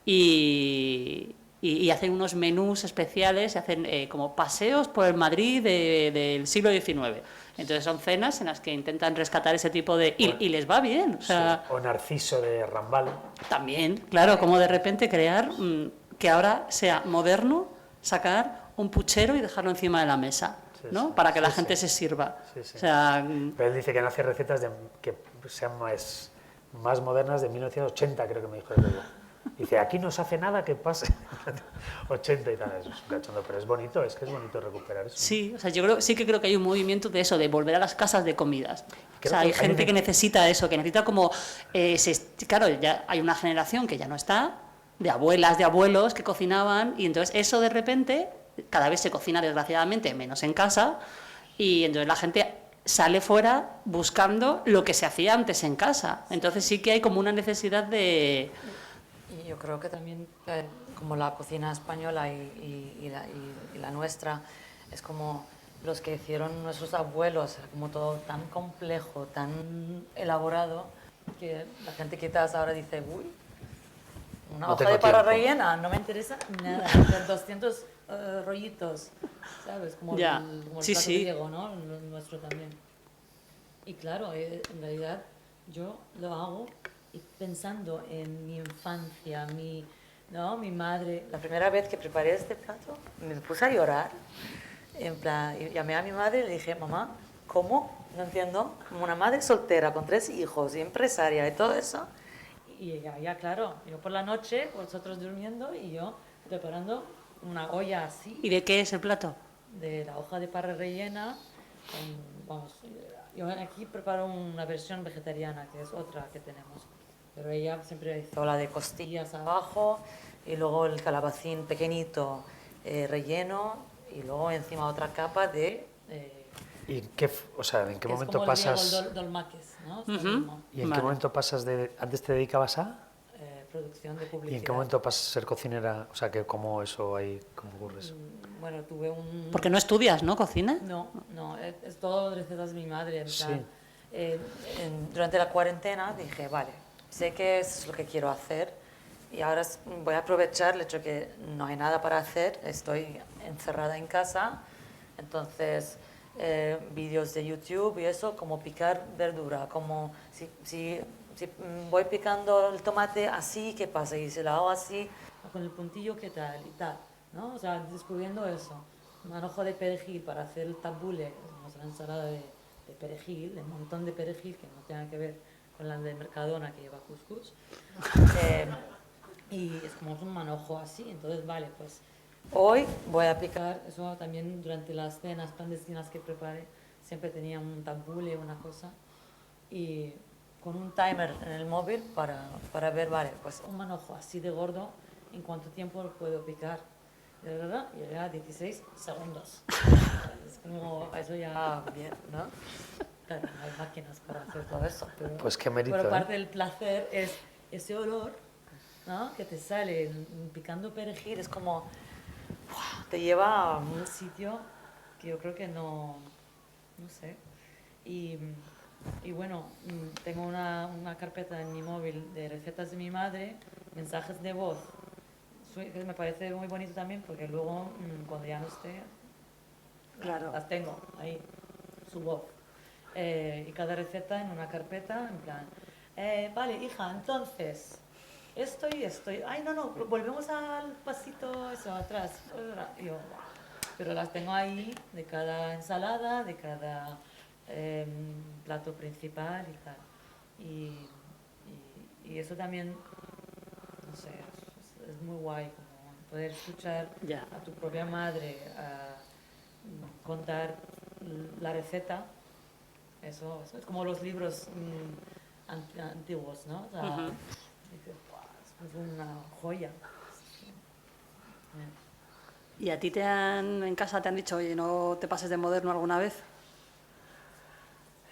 y hacen unos menús especiales, hacen como paseos por el Madrid del siglo XIX. Entonces son cenas en las que intentan rescatar ese tipo de... Y les va bien, o sea... Sí. O Narciso de Rambal. También, claro, como de repente crear que ahora sea moderno sacar un puchero y dejarlo encima de la mesa, Sí, ¿no? sí, Para que la sí, gente sí. se sirva. Sí, sí. O sea, Pero él dice que no hace recetas que sean más modernas de 1980, creo que me dijo el otro día. Dice, aquí no se hace nada que pase 80 y tal, eso es un cachondo, pero es bonito, es que es bonito recuperar eso. sí, o sea, sí que creo que hay un movimiento de eso, de volver a las casas de comidas. O Creo sea, que hay hay gente un- que necesita eso, que necesita como... claro, ya hay una generación que ya no está, de abuelas, de abuelos que cocinaban, y entonces eso de repente, cada vez se cocina desgraciadamente menos en casa, y entonces la gente sale fuera buscando lo que se hacía antes en casa. Entonces sí que hay como una necesidad de... Y yo creo que también, como la cocina española y la nuestra, es como los que hicieron nuestros abuelos, era como todo tan complejo, tan elaborado, que la gente quizás ahora dice, uy, una No hoja tengo de parra tiempo. rellena, no me interesa nada, 200 rollitos, ¿sabes? Como Ya. como el Sí, plato sí. griego, ¿no? El nuestro también. Y claro, en realidad yo lo hago y pensando en mi infancia, ¿no? Mi madre. La primera vez que preparé este plato me puse a llorar. En plan, y llamé a mi madre y le dije, mamá, ¿cómo? No entiendo. Como una madre soltera con 3 hijos y empresaria y todo eso. Y ella, ya claro, yo por la noche, vosotros durmiendo y yo preparando una olla así ¿Y de qué es el plato? de la hoja de parra rellena. Vamos, yo aquí preparo una versión vegetariana, que es otra que tenemos. Pero ella siempre hizo la de costillas abajo y luego el calabacín pequeñito relleno y luego encima otra capa de... ¿Y o sea, en qué que es momento como pasas? el griego, dolmaques, ¿no? Es lo mismo. ¿Y en qué Vale. momento pasas de antes te dedicabas a? Producción de ¿Y publicidad. en qué momento pasas a ser cocinera? O sea, que cómo eso ahí, cómo ocurre eso. Bueno, tuve un... Porque no estudias, ¿no? ¿Cocina? No, no, es todo recetas de mi madre. En Sí. plan, durante la cuarentena dije, vale, sé que es lo que quiero hacer y ahora voy a aprovechar el hecho que no hay nada para hacer, estoy encerrada en casa, entonces vídeos de YouTube y eso, como picar verdura, como si voy picando el tomate así, ¿qué pasa? Y si lo hago así, con el puntillo, ¿qué tal? Y tal, ¿no? O sea, descubriendo eso. Un manojo de perejil para hacer el tabule, una ensalada de perejil, de un montón de perejil que no tenga que ver con la de Mercadona que lleva couscous. Y es como un manojo así, entonces vale, pues hoy voy a picar, eso también durante las cenas clandestinas que preparé, siempre tenía un tabule, una cosa, y con un timer en el móvil para ver, vale, pues un manojo así de gordo, ¿en cuánto tiempo lo puedo picar? De verdad, llegué a 16 segundos. Es como, eso ya bien, ¿no? Claro, no hay máquinas para hacer todo eso, pero, Pues qué mérito, pero parte del placer es ese olor, ¿no? Que te sale picando perejil, es como, ¡buah! Te lleva a un sitio que yo creo que no sé. Y bueno, tengo una carpeta en mi móvil de recetas de mi madre, mensajes de voz, que me parece muy bonito también porque luego cuando ya no esté, Claro. las tengo ahí, su voz. Y cada receta en una carpeta, en plan, vale, hija, entonces, esto y esto. Ay, no, volvemos al pasito, eso, atrás. Y yo, "Buah". Pero las tengo ahí de cada ensalada, de cada plato principal y tal. Y eso también, no sé, es muy guay, como poder escuchar Ya. a tu propia madre contar la receta. Eso es como los libros antiguos, ¿no? O sea, dices, "Buah, esto es una joya". ¿Y a ti en casa te han dicho, oye, no te pases de moderno alguna vez?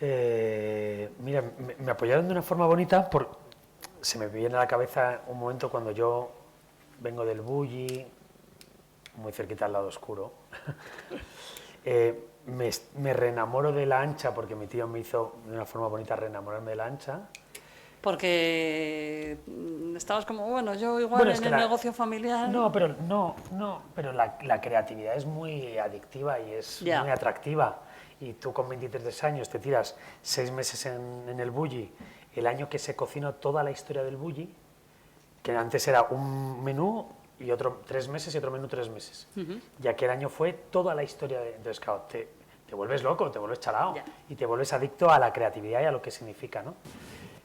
Mira, me apoyaron de una forma bonita, se me viene a la cabeza un momento cuando yo vengo del Bulli, muy cerquita al lado oscuro. Me reenamoro de la ancha porque mi tío me hizo de una forma bonita reenamorarme de la ancha. Porque estabas como, bueno, yo igual Bueno, es en que el negocio familiar... No, pero la creatividad es muy adictiva y es Ya. muy atractiva. Y tú con 23 años te tiras 6 meses en el Bulli, el año que se cocinó toda la historia del Bulli, que antes era un menú y otro 3 meses y otro menú 3 meses. Y aquel año fue toda la historia de... Entonces, claro, te vuelves loco, te vuelves chalao Ya. y te vuelves adicto a la creatividad y a lo que significa, ¿no?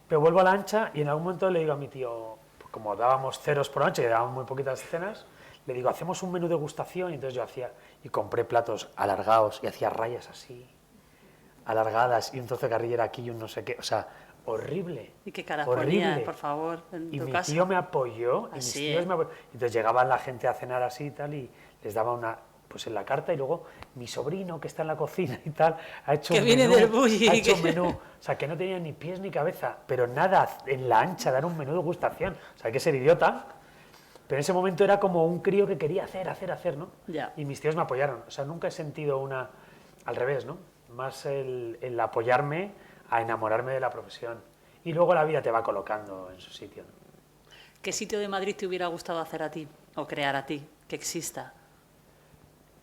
Pero vuelvo a la ancha y en algún momento le digo a mi tío, pues como dábamos ceros por noche y dábamos muy poquitas cenas, le digo, hacemos un menú degustación. Y entonces yo hacía, y compré platos alargados y hacía rayas así, alargadas, y un trozo de carrillera aquí y un no sé qué, o sea, horrible. ¿Y qué cara horrible. ponía, por favor, en Y tu mi casa? tío me apoyó, y mis Así, tíos me apoyó. Entonces llegaban la gente a cenar así y tal, y les daba pues en la carta, y luego mi sobrino que está en la cocina y tal, ha hecho Que un viene menú, del bullying. ha hecho un menú, o sea, que no tenía ni pies ni cabeza, pero nada en la ancha, dar un menú de gustación, o sea, hay que ser idiota, pero en ese momento era como un crío que quería hacer, ¿no? Ya. Y mis tíos me apoyaron, o sea, nunca he sentido una, al revés, ¿no? Más el apoyarme a enamorarme de la profesión, y luego la vida te va colocando en su sitio, ¿no? ¿Qué sitio de Madrid te hubiera gustado hacer a ti o crear a ti, que exista?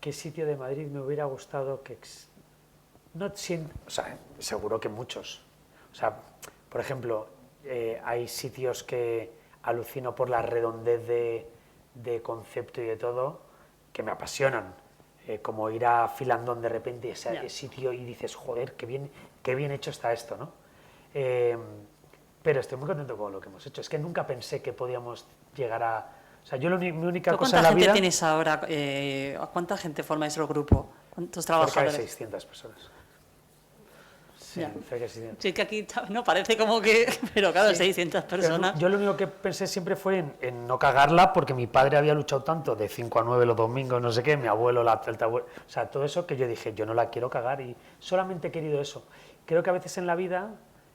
¿Qué sitio de Madrid me hubiera gustado que... No siento, o sea, seguro que muchos. O sea, por ejemplo, hay sitios que alucino por la redondez de concepto y de todo, que me apasionan. Como ir a Filandón de repente, ese sitio, y dices, joder, qué bien hecho está esto, ¿no? Pero estoy muy contento con lo que hemos hecho. Es que nunca pensé que podíamos llegar a... O sea, yo mi única cosa en la vida... ¿Cuánta gente tienes ahora? ¿Cuánta gente formáis el grupo? ¿Cuántos trabajadores? Cerca de 600 personas. Sí, Ya. cerca de 600. Sí, que aquí no parece como que... Pero claro, Sí, 600 personas. Yo lo único que pensé siempre fue en no cagarla, porque mi padre había luchado tanto de 5 a 9 los domingos, no sé qué, mi abuelo, o sea, todo eso que yo dije, yo no la quiero cagar, y solamente he querido eso. Creo que a veces en la vida...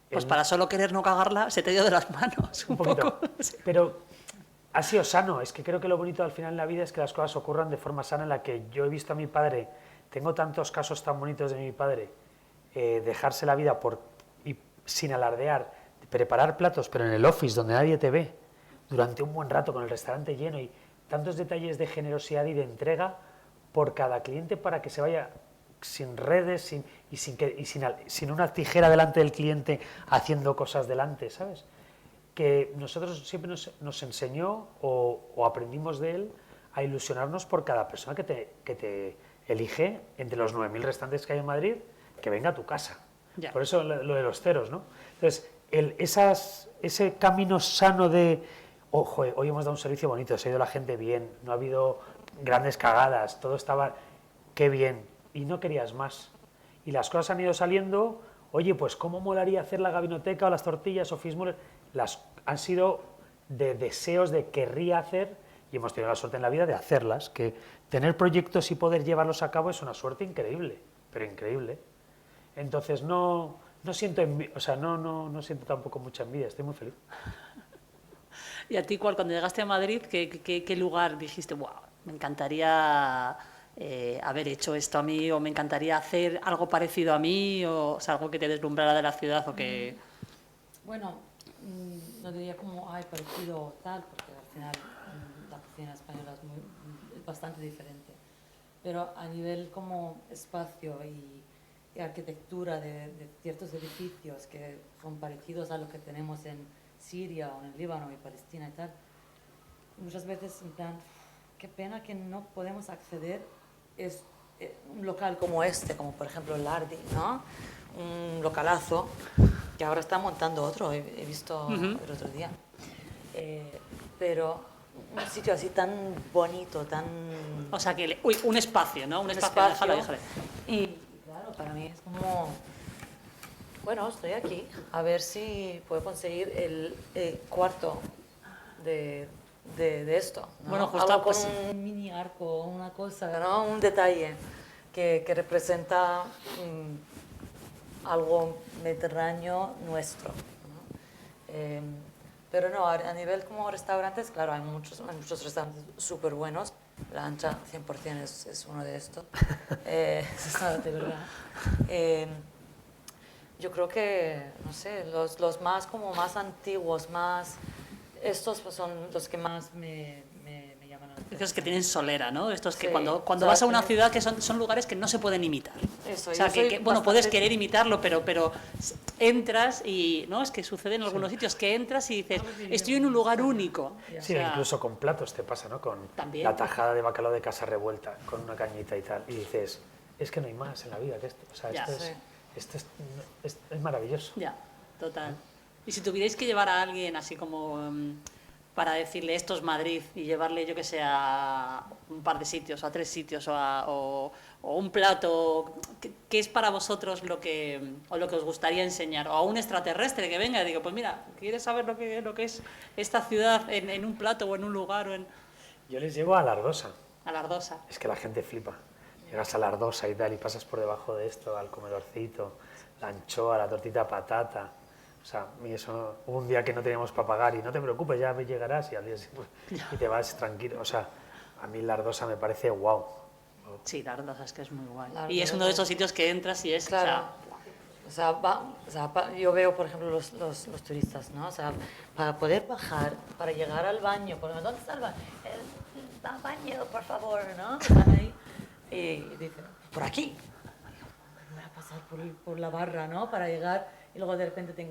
Pues para solo querer no cagarla, se te dio de las manos un poquito. poco. Pero ha sido sano. Es que creo que lo bonito al final en la vida es que las cosas ocurran de forma sana, en la que yo he visto a mi padre, tengo tantos casos tan bonitos de mi padre, dejarse la vida y sin alardear, preparar platos, pero en el office donde nadie te ve, durante un buen rato con el restaurante lleno, y tantos detalles de generosidad y de entrega por cada cliente para que se vaya sin redes sin una tijera delante del cliente haciendo cosas delante, ¿sabes? Que nosotros siempre nos enseñó o aprendimos de él a ilusionarnos por cada persona que te elige entre los 9.000 restantes que hay en Madrid, que venga a tu casa. Ya. Por eso lo de los ceros, ¿no? Entonces, ese camino sano de, ojo, hoy hemos dado un servicio bonito, se ha ido la gente bien, no ha habido grandes cagadas, todo estaba, qué bien, y no querías más. Y las cosas han ido saliendo, oye, pues cómo molaría hacer la gabinoteca o las tortillas o Fismoles, han sido de deseos de querría hacer, y hemos tenido la suerte en la vida de hacerlas, que tener proyectos y poder llevarlos a cabo es una suerte increíble, pero increíble. Entonces no siento no siento tampoco mucha envidia, estoy muy feliz. ¿Y a ti cuando llegaste a Madrid, qué lugar dijiste, wow, me encantaría haber hecho esto a mí, o me encantaría hacer algo parecido a mí, o sea, algo que te deslumbrara de la ciudad o que... Bueno, no diría como, ay, parecido o tal, porque al final la cocina española es bastante diferente. Pero a nivel como espacio y arquitectura de ciertos edificios que son parecidos a lo que tenemos en Siria o en el Líbano y Palestina y tal, muchas veces en plan, qué pena que no podemos acceder a un local como este, como por ejemplo el Lardi, ¿no? Un localazo que ahora está montando otro, he visto el otro día. Pero un sitio así tan bonito, tan... O sea, que un espacio, ¿no? Un espacio. Déjale. Y claro, para mí es como... Bueno, estoy aquí, a ver si puedo conseguir el cuarto de esto, ¿no? Bueno, justo algo con pues, un mini arco, una cosa, ¿no? Un detalle que representa algo mediterráneo nuestro, ¿no? Pero no, a nivel como restaurantes, claro, hay muchos restaurantes súper buenos. La Ancha 100% es uno de estos. De verdad. Yo creo que, no sé, los más antiguos, estos son los que más me llaman la atención. estos que tienen solera, ¿no? Estos que Sí, cuando o sea, vas a una ciudad que son lugares que no se pueden imitar. Eso, o sea, yo soy bueno, bastante... puedes querer imitarlo, pero entras y, ¿no? Es que sucede en algunos sitios que entras y dices, estoy en un lugar único. Sí, o sea, incluso con platos te pasa, ¿no? Con También. la tajada de bacalao de casa revuelta, con una cañita y tal, y dices, es que no hay más en la vida que esto. O sea, Ya. esto es maravilloso. Ya, total. Y si tuvierais que llevar a alguien así como para decirle esto es Madrid y llevarle, yo que sé, a un par de sitios, a 3 sitios o un plato, ¿qué es para vosotros lo que os gustaría enseñar? O a un extraterrestre que venga y diga, pues mira, ¿quieres saber lo que es esta ciudad en un plato o en un lugar o en... Yo les llevo a la Ardosa. A la Ardosa. Es que la gente flipa. Llegas a la Ardosa y tal, y pasas por debajo de esto, al comedorcito, la anchoa, la tortita patata. O sea, y eso, hubo un día que no teníamos para pagar y no te preocupes, ya me llegarás y al día siguiente y te vas tranquilo. O sea, a mí la Ardosa me parece guau. Sí, la verdad es que es muy guay. La Y es uno de esos sitios que entras y es... Claro. Yo veo, por ejemplo, los turistas, ¿no? O sea, para poder bajar, para llegar al baño, ¿dónde está el baño? El baño, por favor, ¿no? Están ahí y dicen, por aquí. Voy a pasar por la barra, ¿no? Para llegar y luego de repente te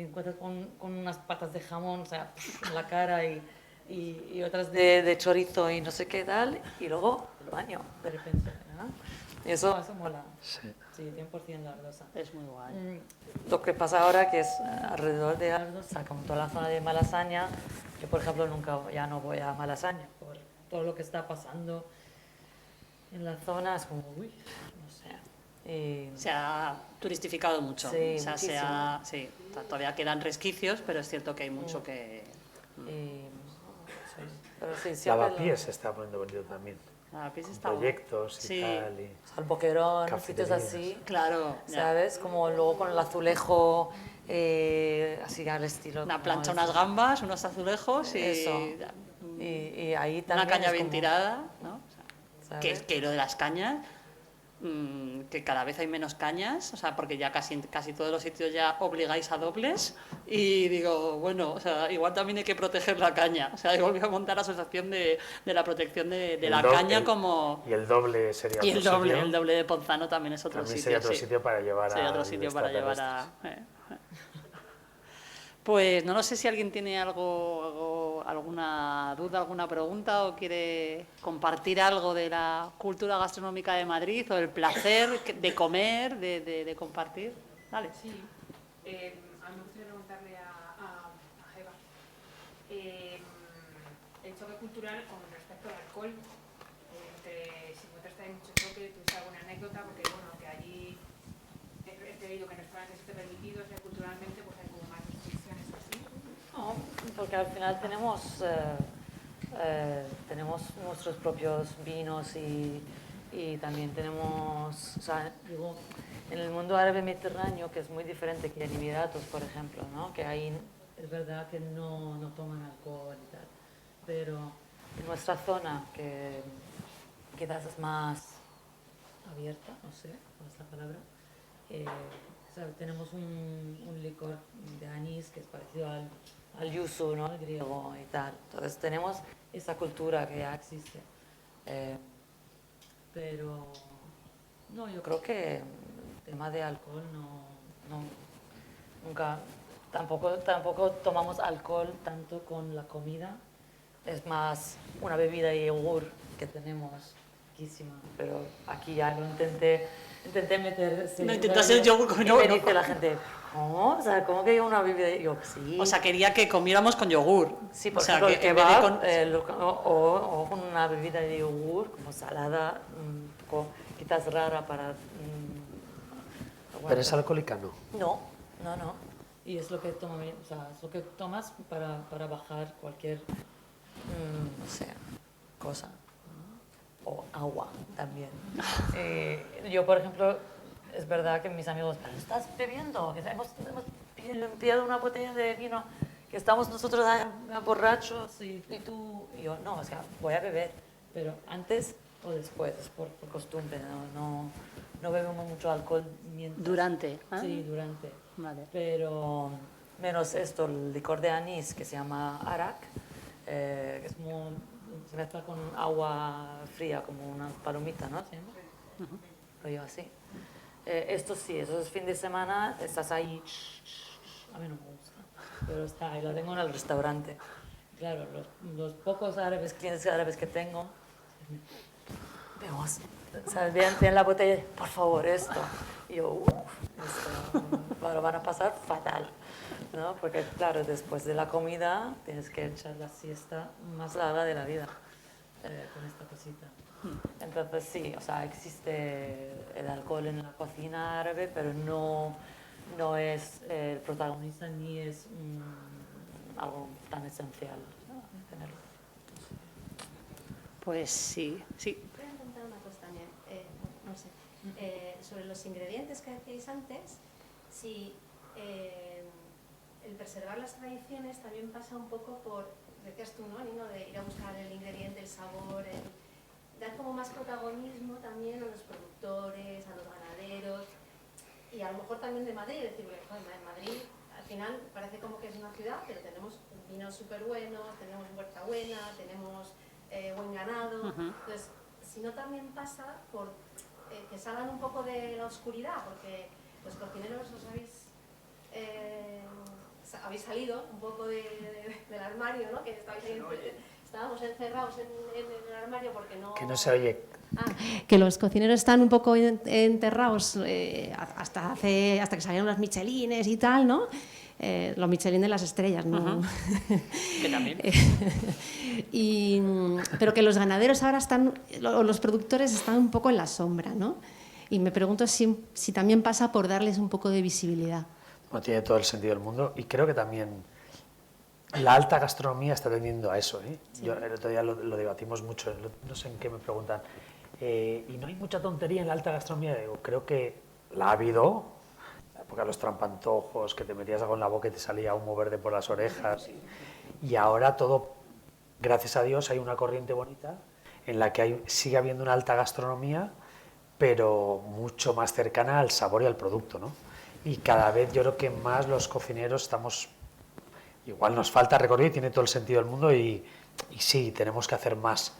encuentras con unas patas de jamón, o sea, en la cara y otras de chorizo y no sé qué tal, y luego el baño, de repente, ¿no? Y eso mola. Sí. Sí, 100% la Ardosa. Es muy guay. Lo que pasa ahora que es alrededor de Ardosa, como toda la zona de Malasaña, yo por ejemplo ya no voy a Malasaña por todo lo que está pasando en la zona, es como, uy, no sé. Se ha turistificado mucho. Sí, O sea, muchísimo. sí, todavía quedan resquicios, pero es cierto que hay mucho que... Sí, pero sí, siempre Lavapiés se está poniendo bonito también. La pieza Con está guay. proyectos y Sí, tal. Y... al Boquerón, sitios Cafeterías. así, claro. ya. ¿sabes? Como luego con el azulejo, así al estilo. Una como plancha, es- unas gambas, unos azulejos y... Eso. Y ahí también. Una caña es bien como, tirada, ¿no? O sea, ¿sabes? que lo de las cañas, que cada vez hay menos cañas, o sea, porque ya casi todos los sitios ya obligáis a dobles y digo, bueno, o sea, igual también hay que proteger la caña, o sea, volví a montar la asociación de la protección de la caña como... Y el doble sería Y otro sitio. el doble de Ponzano también es otro También sitio. sería otro sí. sitio para llevar Sería a otro sitio para llevar a... extraterrestres. Pues no sé si alguien tiene alguna duda, alguna pregunta o quiere compartir algo de la cultura gastronómica de Madrid o el placer de comer, de compartir. Dale. Sí, a mí me gustaría preguntarle a Jeva el choque cultural con respecto al alcohol. Si encontraste ahí mucho choque, tuviste alguna anécdota, porque bueno, que allí he leído que en restaurantes esté permitido, culturalmente pues hay como más restricciones o así. No, porque al final tenemos nuestros propios vinos y también tenemos, o sea, digo, en el mundo árabe mediterráneo, que es muy diferente que en Emiratos, por ejemplo, ¿no? Que ahí es verdad que no toman alcohol y tal, pero en nuestra zona, que quizás es más abierta, no sé cuál es la palabra, o sea, tenemos un licor de anís que es parecido al yuzu, ¿no? El griego y tal. Entonces tenemos esa cultura que ya existe. Pero no, yo creo que el tema de alcohol nunca, tampoco tomamos alcohol tanto con la comida. Es más una bebida de yogur que tenemos riquísima, pero aquí ya lo intenté meter. No intentas el yogur con y yogur. me dice la gente, ¿cómo? O sea, ¿cómo que una bebida de yogur? Sí. O sea, quería que comiéramos con yogur. Sí, por o sea, ejemplo, que el en vez de kebab, con... o con una bebida de yogur, como salada, un poco quizás rara para... Pero es alcohólica, no. No. Y es lo que o sea, es lo que tomas para bajar cualquier, no sé, cosa. ¿No? O agua también. Yo, por ejemplo, es verdad que mis amigos, ¿pero estás bebiendo? Hemos limpiado una botella de vino, que estamos nosotros borrachos y tú... Y yo, no, o sea, voy a beber, pero antes o después, es por costumbre, no bebemos mucho alcohol mientras... Durante. ¿Ah? Sí, durante. Vale. Pero menos esto, el licor de anís que se llama arak, que es como, se mezcla con agua fría, como una palomita, ¿no? ¿Se llama? Rollo así. Esto sí, eso es fin de semana, estás ahí, a mí no me gusta, pero está ahí, lo tengo en el restaurante. Claro, los pocos clientes árabes que tengo, vemos, tienen la botella, por favor, esto. Y yo, esto lo van a pasar fatal, ¿no? Porque claro, después de la comida tienes que echar la siesta más larga de la vida con esta cosita. Entonces sí, o sea, existe el alcohol en la cocina árabe, pero no es el protagonista ni es algo tan esencial, ¿no? Tenerlo. Pues sí. Voy a contar una cosa también. Sobre los ingredientes que decíais antes, si el preservar las tradiciones también pasa un poco por, decías tú, ¿no, Nino?, de ir a buscar el ingrediente, el sabor, dar como más protagonismo también a los productores, a los ganaderos, y a lo mejor también de Madrid, decir, bueno, en Madrid al final parece como que es una ciudad, pero tenemos vinos súper buenos, tenemos huerta buena, tenemos buen ganado. Entonces, si no también pasa por que salgan un poco de la oscuridad, porque los cocineros os habéis salido un poco del armario, ¿no? Que estábamos encerrados en el armario porque no... Que no se oye. Que los cocineros están un poco enterrados hasta que salieron las Michelines y tal, ¿no? Los Michelin de las estrellas, ¿no? Que también. Pero que los ganaderos ahora están, o los productores están un poco en la sombra, ¿no? Y me pregunto si también pasa por darles un poco de visibilidad. No tiene todo el sentido del mundo, y creo que también la alta gastronomía está tendiendo a eso, ¿eh? Sí. Yo el otro día lo debatimos mucho, no sé en qué me preguntan, y no hay mucha tontería en la alta gastronomía. Digo, creo que la ha habido, la época de los trampantojos, que te metías algo en la boca y te salía humo verde por las orejas, y ahora todo, gracias a Dios, hay una corriente bonita en la que sigue habiendo una alta gastronomía, pero mucho más cercana al sabor y al producto, ¿no? Y cada vez yo creo que más los cocineros estamos... Igual nos falta recorrido y tiene todo el sentido del mundo, y sí, tenemos que hacer más.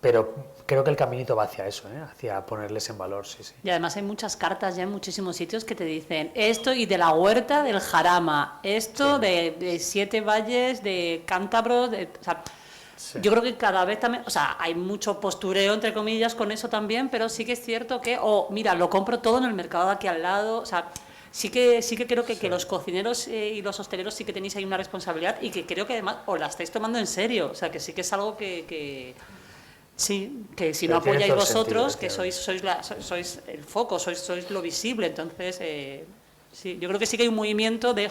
Pero creo que el caminito va hacia eso, ¿eh? Hacia ponerles en valor, sí, sí. Y además hay muchas cartas ya en muchísimos sitios que te dicen esto, y de la huerta del Jarama, esto sí, de Siete Valles, de Cántabros, o sea, sí. Yo creo que cada vez también, o sea, hay mucho postureo, entre comillas, con eso también, pero sí que es cierto que, mira, lo compro todo en el mercado de aquí al lado, o sea... Sí que creo que los cocineros y los hosteleros sí que tenéis ahí una responsabilidad, y que creo que además os la estáis tomando en serio, o sea, que sí que es algo que sí, que si no apoyáis vosotros, que sois el foco, sois lo visible, entonces sí, yo creo que sí que hay un movimiento de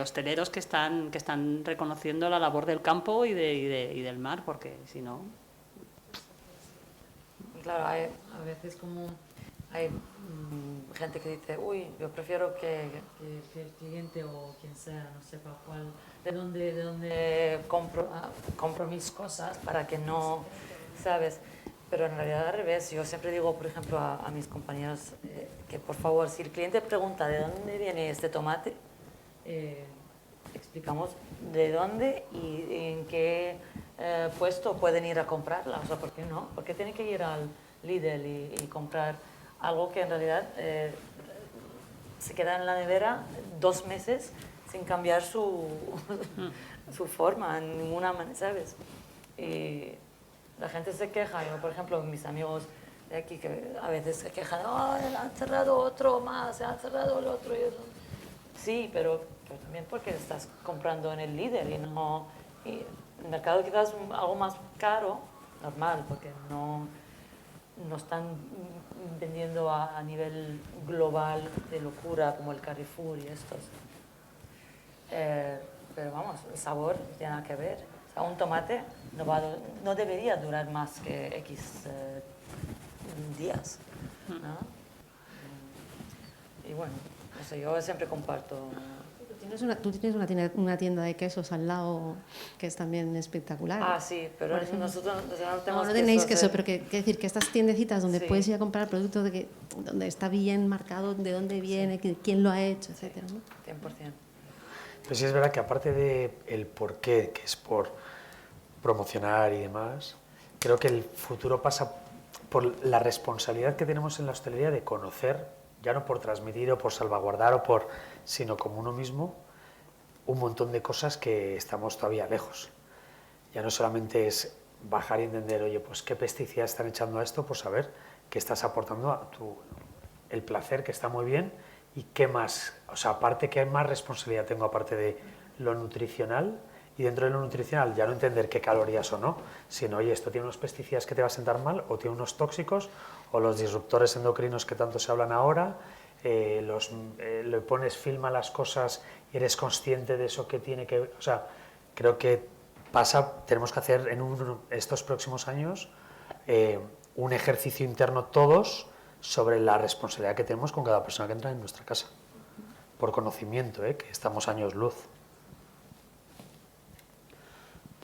hosteleros que están reconociendo la labor del campo y del mar, porque si no... Claro, hay a veces como... Hay gente que dice, uy, yo prefiero que el cliente o quien sea, no sepa de dónde compro mis cosas, para que no, ¿sabes? Pero en realidad al revés. Yo siempre digo, por ejemplo, a mis compañeros que por favor, si el cliente pregunta de dónde viene este tomate, explicamos de dónde y en qué puesto pueden ir a comprarla. O sea, ¿por qué no? ¿Por qué tienen que ir al Lidl y comprar algo que en realidad se queda en la nevera 2 meses sin cambiar su forma en ninguna manera, ¿sabes? Y la gente se queja. Yo, por ejemplo, mis amigos de aquí que a veces se quejan, han cerrado otro más, se han cerrado el otro. Sí, pero también porque estás comprando en el líder y el mercado quizás algo más caro, normal, porque no están vendiendo a nivel global de locura como el Carrefour y estos. Pero vamos, el sabor no tiene nada que ver. O sea, un tomate no debería durar más que X días, ¿no? Y bueno, no sé, yo siempre comparto. Tú tienes una tienda de quesos al lado que es también espectacular. Ah, sí, pero nosotros no tenemos no tenéis queso, pero quiero decir que estas tiendecitas donde puedes ir a comprar productos donde está bien marcado de dónde viene, quién lo ha hecho, etcétera, ¿no? 100%. Pero sí es verdad que aparte del porqué, que es por promocionar y demás, creo que el futuro pasa por la responsabilidad que tenemos en la hostelería de conocer, ya no por transmitir o por salvaguardar sino como uno mismo, un montón de cosas que estamos todavía lejos. Ya no solamente es bajar y entender, oye, pues qué pesticidas están echando a esto, por saber qué estás aportando a el placer, que está muy bien, y qué más, o sea, aparte, qué más responsabilidad tengo aparte de lo nutricional, y dentro de lo nutricional ya no entender qué calorías o no, sino, oye, esto tiene unos pesticidas que te va a sentar mal, o tiene unos tóxicos, o los disruptores endocrinos que tanto se hablan ahora, le pones film a las cosas y eres consciente de eso que tiene que... O sea, creo que tenemos que hacer en estos próximos años un ejercicio interno todos sobre la responsabilidad que tenemos con cada persona que entra en nuestra casa. Por conocimiento, que estamos años luz.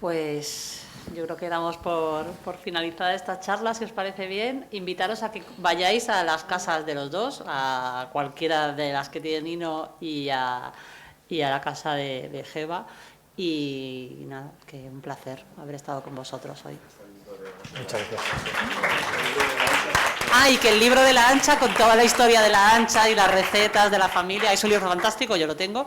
Pues yo creo que damos por finalizada esta charla, si os parece bien. Invitaros a que vayáis a las casas de los dos, a cualquiera de las que tiene Nino y a la casa de Geva. Y nada, que un placer haber estado con vosotros hoy. Muchas gracias. Y que el libro de la Ancha, con toda la historia de la Ancha y las recetas de la familia, es un libro fantástico, yo lo tengo.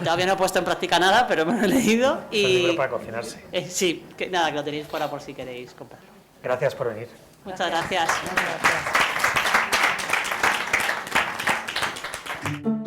Todavía no he puesto en práctica nada, pero me lo he leído. Es un libro para cocinarse. Sí, que nada, que lo tenéis fuera por si queréis comprarlo. Gracias por venir. Muchas gracias. Gracias.